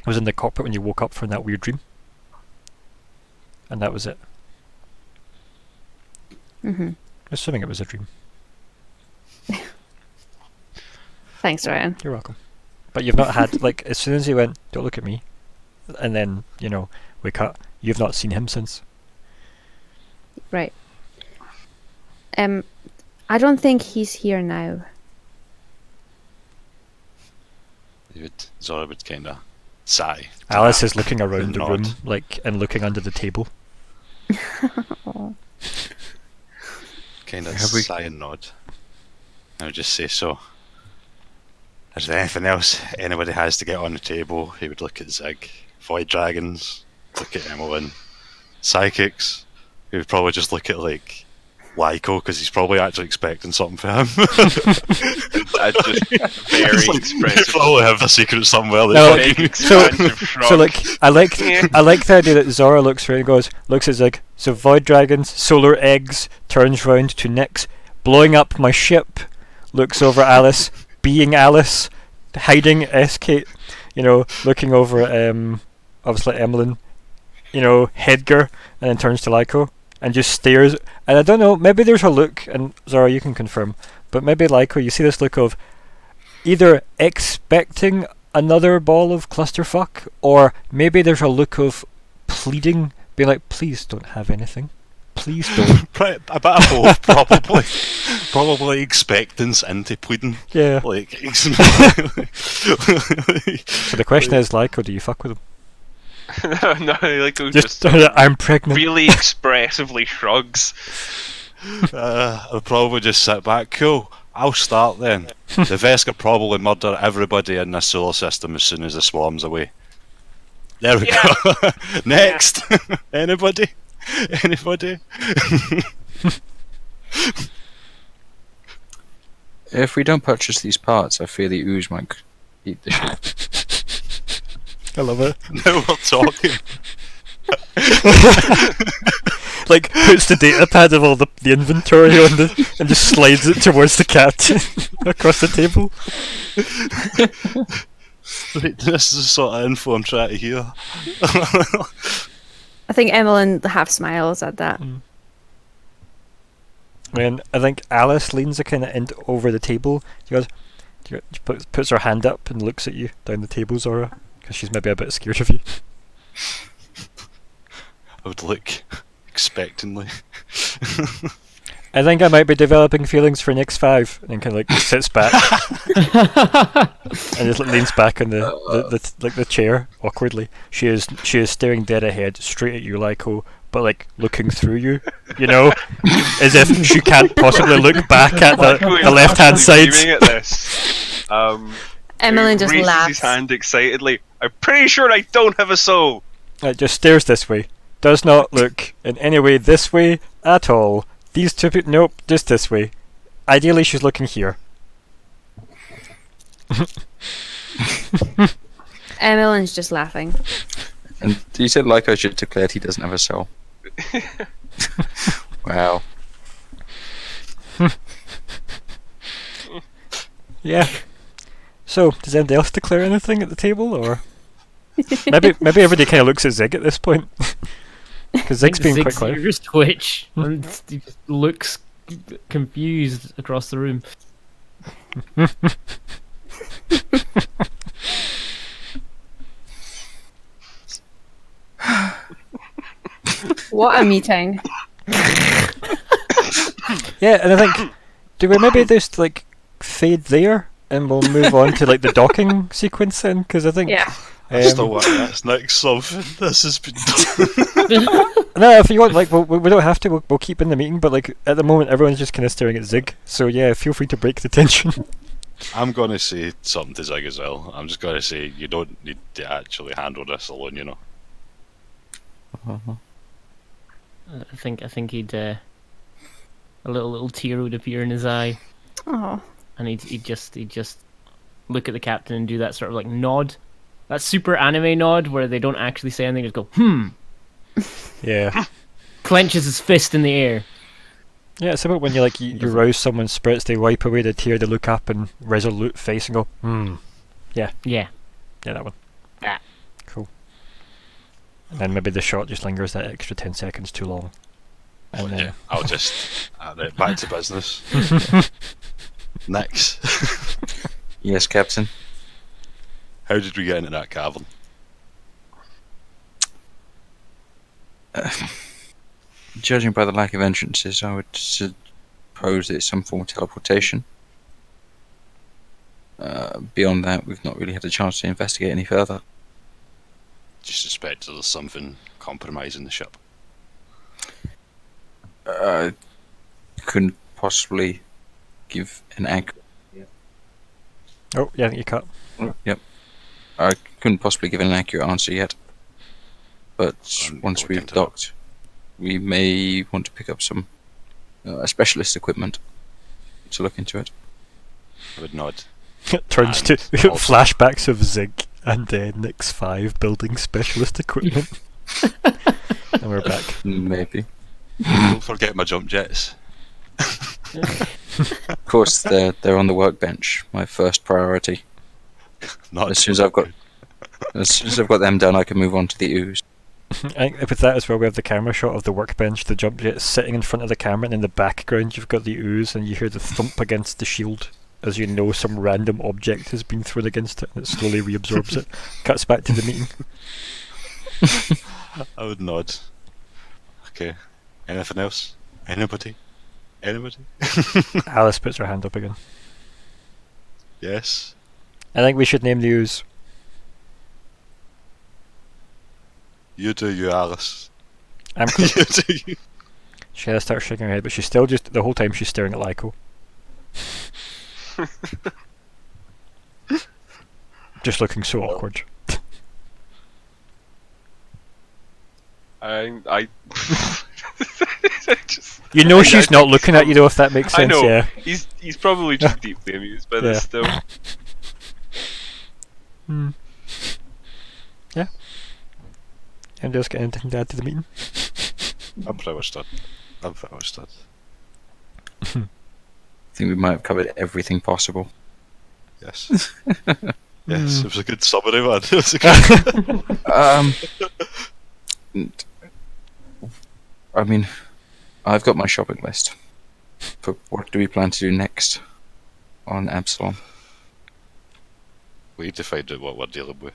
was in the cockpit when you woke up from that weird dream. And that was it. Mhm. Assuming it was a dream. Thanks, Ryan. You're welcome. But you've not had, like, as soon as he went, don't look at me, and then, you know, we cut, you've not seen him since. Right. I don't think he's here now. Zora would kind of sigh. Alice is looking around the nod. room, like, and looking under the table. Oh. Kind of Have we- sigh and nod. I would just say, so, is there anything else anybody has to get on the table? He would look at Zigg. Void Dragons, look at Emmelyn. Psychics, he would probably just look at, like, Lyko, because he's probably actually expecting something from him. That's just very It's like, expressive. They probably have a secret somewhere. No, That's Big so- expansive shrug. So, like, I like the idea that Zora looks around and goes, looks at Zigg, so Void Dragons, Solar Eggs, turns round to Nyx, blowing up my ship, looks over at Alice, being Alice, hiding Kate, you know, looking over at, obviously Emmelyn, you know, Hedgar, and then turns to Lyko, and just stares, and I don't know, maybe there's a look, and Zora, you can confirm, but maybe Lyko, you see this look of either expecting another ball of clusterfuck, or maybe there's a look of pleading, being like, please don't have anything. Please don't. a bit of both, probably. Probably expectance into pleading. Yeah. Like, So the question is, Lyko, do you fuck with him? No, like it Just, just I'm pregnant. really expressively shrugs. I'll probably just sit back. Cool, I'll start then. The Vesk probably murder everybody in this solar system as soon as the swarm's away. There we go. Next. Anybody? Anybody? If we don't purchase these parts, I fear the ooze might eat the ship. I love it. Now we're talking. Like, puts the data pad of all the inventory on and just slides it towards the captain across the table. Right, this is the sort of info I'm trying to hear. I think Emmelyn half smiles at that. And I think Alice leans a kind of over the table. She puts her hand up and looks at you down the table, Zora, because she's maybe a bit scared of you. I would look expectantly. I think I might be developing feelings for Nyx 5, and then kind of like sits back and just leans back on the chair awkwardly. She is staring dead ahead, straight at you, Lyko, but like looking through you, you know, as if she can't possibly look back at the left hand side. At this. Emmelyn just raises laughs. his hand excitedly. I'm pretty sure I don't have a soul. Just stares this way. Does not look in any way this way at all. These two people, nope, just this way. Ideally, she's looking here. Emmelyn's just laughing. And you said Lyko should declared he doesn't have a soul. Wow. Yeah. So, does anybody else declare anything at the table, or maybe everybody kind of looks at Zigg at this point, because Zigg's being quite quiet. Zigg's twitch and he looks confused across the room. What a meeting. Yeah, and I think, do we maybe just like fade there, and we'll move on to like the docking sequence then? Because I think Yeah. I still want this next something. This has been No, if you want, like, we don't have to. We'll keep in the meeting, but like at the moment, everyone's just kind of staring at Zigg. So yeah, feel free to break the tension. I'm gonna say something to Zigg as well. I'm just gonna say you don't need to actually handle this alone, you know. I think he'd a little tear would appear in his eye. Oh. And he'd just look at the captain and do that sort of like nod, that super anime nod where they don't actually say anything, just go Yeah. clenches his fist in the air. Yeah, it's about when you you rouse someone's spirits, they wipe away the tear, they look up and resolute face and go, Yeah, that one. Ah. Cool. And then maybe the shot just lingers that extra 10 seconds too long. And Yeah, I'll just back to business. Next. Yes, Captain. How did we get into that cavern? Judging by the lack of entrances, I would suppose it's some form of teleportation. Beyond that, we've not really had a chance to investigate any further. Do you suspect there's something compromising the ship? Couldn't possibly give an accurate. Oh, yeah, I think you cut. Yep. I couldn't possibly give an accurate answer yet. But once we've docked, we may want to pick up some specialist equipment to look into it. I would nod. Turns to flashbacks of Zigg and Nix 5 building specialist equipment. And we're back. Maybe. Don't forget my jump jets. Of course, they're on the workbench. My first priority. As soon as I've got them done, I can move on to the ooze. I think with that as well, we have the camera shot of the workbench, the jump jet sitting in front of the camera, and in the background you've got the ooze, and you hear the thump against the shield, as you know some random object has been thrown against it, and it slowly reabsorbs it. Cuts back to the meeting. I would nod. Okay. Anything else? Anybody? Alice puts her hand up again. Yes. I think we should name the ooze. You do you, Alice. I'm You do you. She starts shaking her head, but she's still just, the whole time she's staring at Lyko. Just looking so awkward. I just, You know she's not looking at you though, if that makes sense. I know. Yeah. He's probably just deeply amused by this still. Yeah. I'm just getting anything to add to the meeting. I'm pretty much done. I think we might have covered everything possible. Yes. Yes, it was a good summary, man. It was a good I mean, I've got my shopping list. But what do we plan to do next on Absalom? We need to find out what we're dealing with.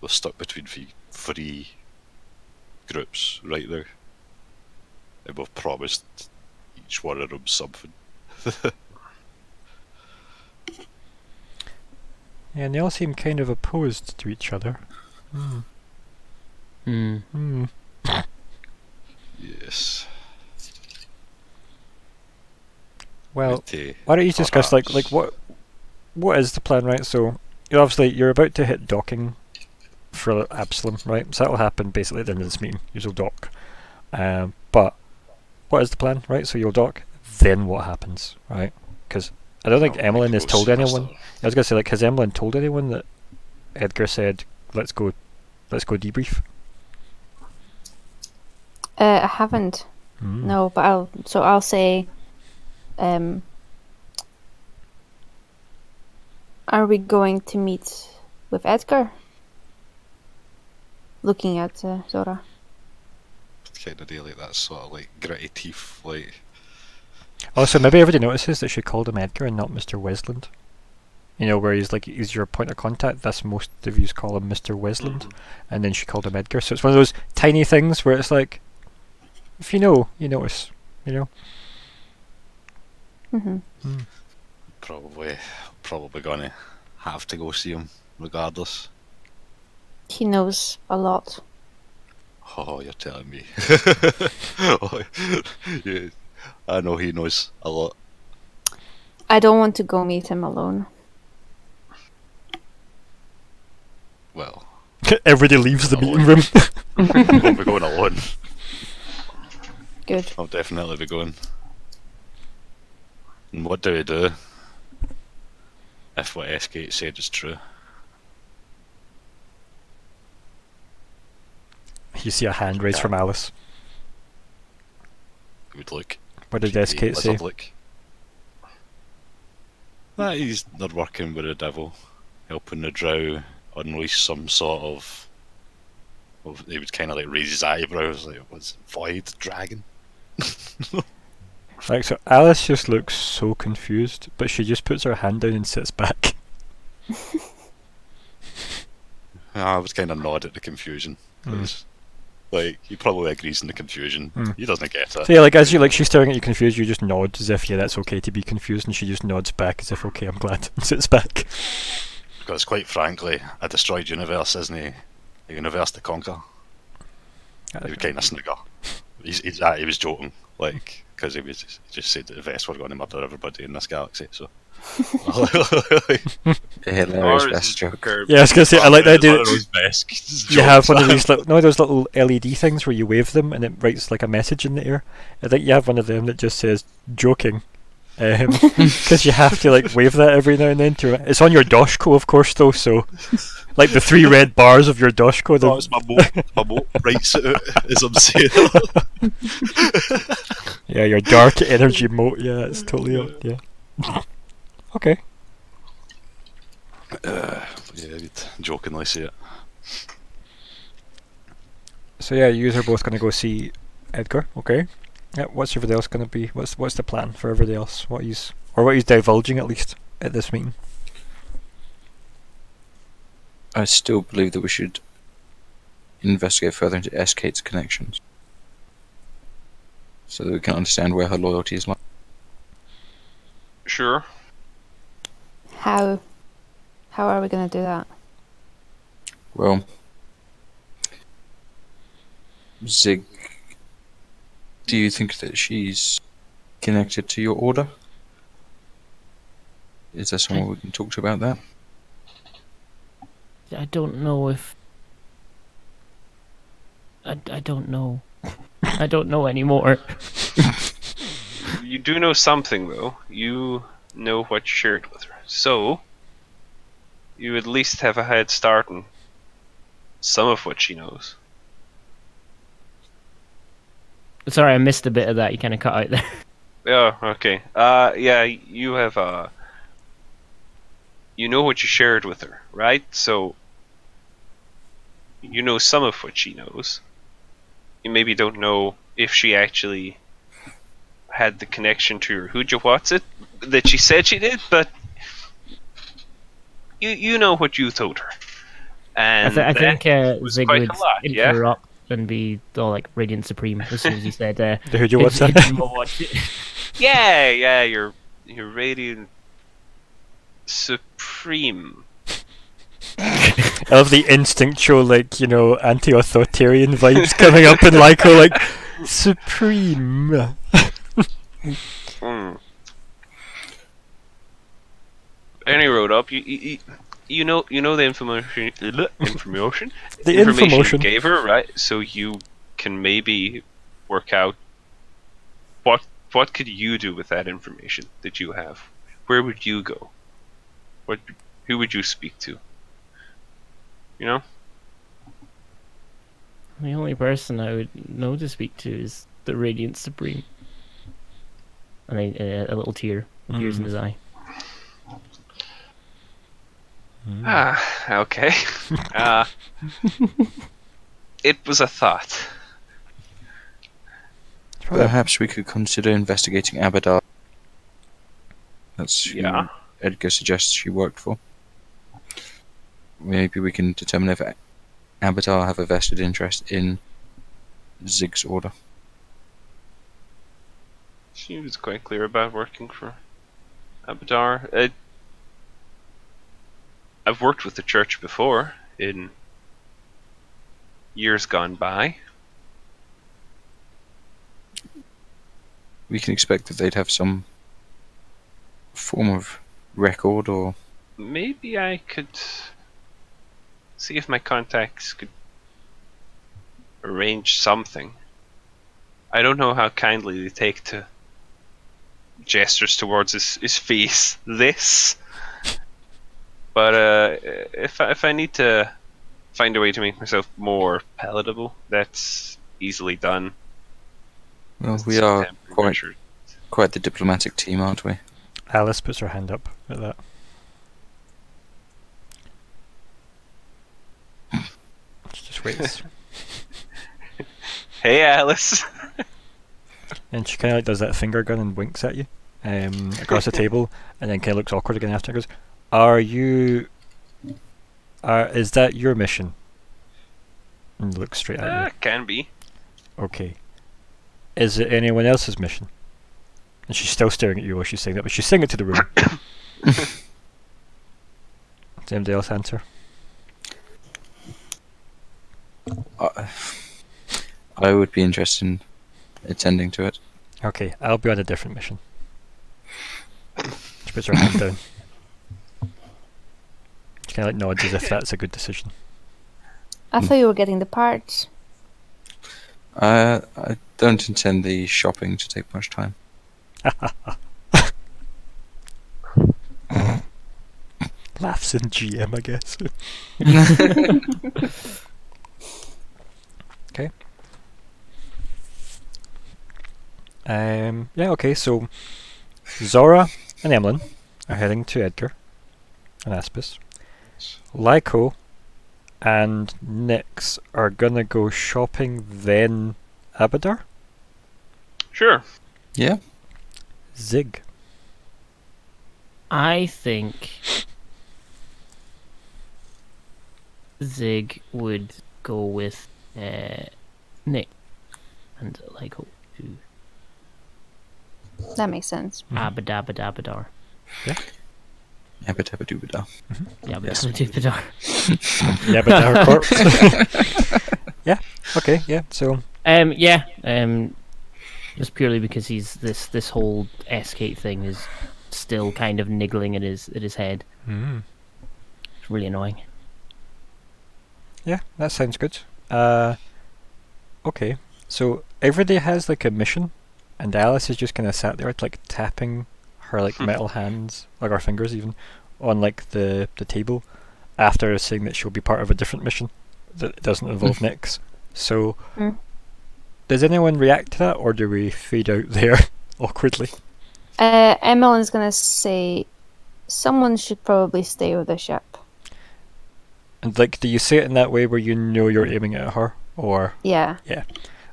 We're stuck between three groups right now. And we've promised each one of them something. Yeah, and they all seem kind of opposed to each other. Yes. Well, why don't you discuss like what is the plan, right? So you're about to hit docking for Absalom, right? So that'll happen basically at the end of this meeting. You'll dock. But what is the plan, right? So you'll dock, then what happens, right? Because I don't think Emmelyn has told anyone. I was gonna say, like, has Emmelyn told anyone that Edgar said, let's go debrief? I haven't. No, but I'll say, are we going to meet with Edgar? Looking at Zora. Kind of deal like that sort of like gritty teeth, like. Also, maybe everybody notices that she called him Edgar and not Mr. Wesland. You know, where he's your point of contact. That's most of you call him Mr. Wesland, and then she called him Edgar. So it's one of those tiny things where it's like, if you know, you notice. You know. Probably gonna have to go see him regardless. He knows a lot. Oh, you're telling me. Yeah, I know he knows a lot. I don't want to go meet him alone. Well, Everybody leaves the meeting room. I won't be going alone. Good. I'll definitely be going. And what do we do if what S-Kate said is true? You see a hand raised from Alice. Good look. What did S-Kate say? Look. That he's not working with the devil, helping the drow unleash some sort of he would kind of like raise his eyebrows, like, what's void dragon? Like, so Alice just looks so confused, but she just puts her hand down and sits back. I would kind of nod at the confusion. Like, he probably agrees in the confusion. He doesn't get it. So yeah, like as you she's staring at you confused, you just nod as if that's okay to be confused, and she just nods back as if okay, I'm glad, and sits back. Because quite frankly, a destroyed universe isn't a universe to conquer. He would kind of snigger. He was joking, like, because he just said that the Vests were going to murder everybody in this galaxy. So. Hilarious best joke. Yeah, I was gonna say I like the idea. You have one of these those little LED things where you wave them and it writes like a message in the air. I think you have one of them that just says "joking," because you have to like wave that every now and then. It's on your Doshko, of course, though. So, like the 3 red bars of your Doshko. Oh, it's my moat writes it out as I'm saying. Yeah, your dark energy moat. Yeah, it's totally up. Yeah. Okay. Yeah, we'd jokingly say it. So yeah, you are both gonna go see Edgar. Okay. Yeah. What's everybody else gonna be? What's the plan for everybody else? What he's divulging at least at this meeting? I still believe that we should investigate further into S-Kate's connections, so that we can understand where her loyalty is like. Sure. How are we going to do that? Well, Zigg, do you think that she's connected to your order? Is there someone we can talk to about that? I don't know if... I don't know. I don't know anymore. You do know something, though. You know what you shared with her. So, you at least have a head start on some of what she knows. Sorry, I missed a bit of that. You kind of cut out there. Yeah, okay. Yeah, you have, you know what you shared with her, right? So, you know some of what she knows. You maybe don't know if she actually had the connection to her Hooja that she said she did, but you know what you told her. And I think Zigg would lot, interrupt and be all like Radiant Supreme as soon as you said the Hooja Yeah, you're Radiant Supreme. I love the instinctual, like, anti-authoritarian vibes coming up in Lyko, like, Supreme. Any road up, you know the information you gave her, right? So you can maybe work out what could you do with that information that you have. Where would you go? Who would you speak to? You know? The only person I would know to speak to is the Radiant Supreme. And a little tear appears in his eye. Okay. It was a thought. Perhaps we could consider investigating Abadar. That's who Edgar suggests she worked for. Maybe we can determine if Abadar have a vested interest in Zigg's order. She was quite clear about working for Abadar. I've worked with the church before in years gone by. We can expect that they'd have some form of record, or maybe I could see if my contacts could arrange something. I don't know how kindly they take to gestures towards his face. This, but if I need to find a way to make myself more palatable, that's easily done. well, we are quite the diplomatic team, aren't we? Alice puts her hand up at that. She just waits. Hey, Alice. And she kind of like does that finger gun and winks at you across the table, and then kind of looks awkward again after. And goes, is that your mission? And looks straight at you. Can be. Okay. Is it anyone else's mission? And she's still staring at you while she's saying that, but she's saying it to the room. Does anybody else answer? I would be interested in attending to it. Okay, I'll be on a different mission. She puts her hand down. She kind of like nods as if that's a good decision. I thought you were getting the parts. I don't intend the shopping to take much time. Laughs in GM, I guess. Okay. Yeah, okay, so Zora and Emmelyn are heading to Edgar and Aspis. Lyko and Nyx are gonna go shopping, then Abadar? Sure. Yeah. Zigg. I think Zigg would go with Nick and Lyko to That makes sense. Abadabadabadar. Yeah. Yabba-dabba-dooba-da. Yabadabadabadar. Abadar corpse. Yeah, okay, yeah, so... just purely because he's this whole escape thing is still kind of niggling at his head. Mm. It's really annoying. Yeah, that sounds good. Okay, so everybody has like a mission, and Alice is just kind of sat there like tapping her like metal hands, like her fingers even, on like the table after saying that she'll be part of a different mission that doesn't involve Nyx. So does anyone react to that, or do we fade out there awkwardly? Emmelyn's gonna say someone should probably stay with the ship. And like, do you say it in that way where you know you're aiming at her, or? Yeah. Yeah.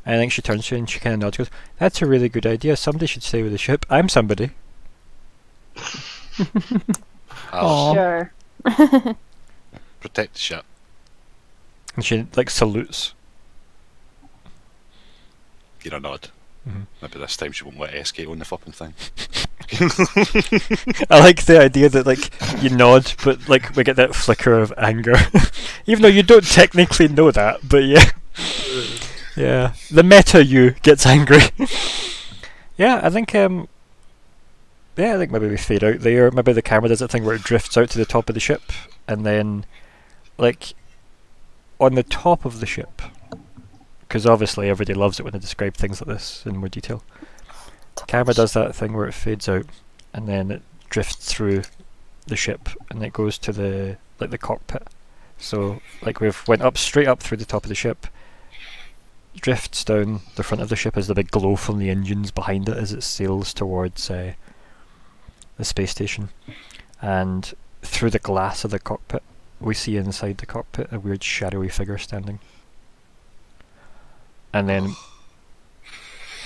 I think she turns to you and she kind of nods, goes, "That's a really good idea. Somebody should stay with the ship. I'm somebody." Sure. Protect the ship. And she like salutes. Get a nod. Maybe this time she won't let escape on the flipping thing. I like the idea that like you nod, but like we get that flicker of anger, even though you don't technically know that. But yeah, yeah, the meta you gets angry. Yeah, I think I think maybe we fade out there. Maybe the camera does that thing where it drifts out to the top of the ship, and then like on the top of the ship, because obviously everybody loves it when they describe things like this in more detail. Camera does that thing where it fades out and then it drifts through the ship and it goes to the cockpit. So like we've went up straight up through the top of the ship, drifts down the front of the ship as the big glow from the engines behind it as it sails towards the space station, and through the glass of the cockpit we see inside the cockpit a weird shadowy figure standing. And then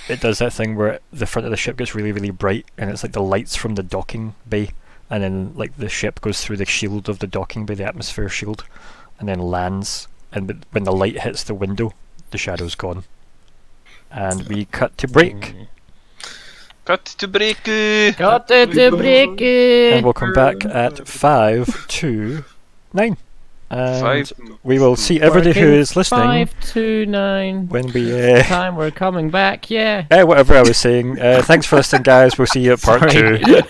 it does that thing where the front of the ship gets really, really bright, and it's like the lights from the docking bay, and then like the ship goes through the shield of the docking bay, the atmosphere shield, and then lands, and when the light hits the window, the shadow's gone. And we cut to break. Cut to break. Got it to break. And we'll come back at 5 to 9. And we will see everybody who is listening. 529. When we time we're coming back, yeah. Whatever I was saying. Thanks for listening, guys. We'll see you at part 2.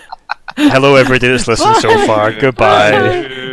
Hello, everybody that's listened so far. Goodbye. Bye.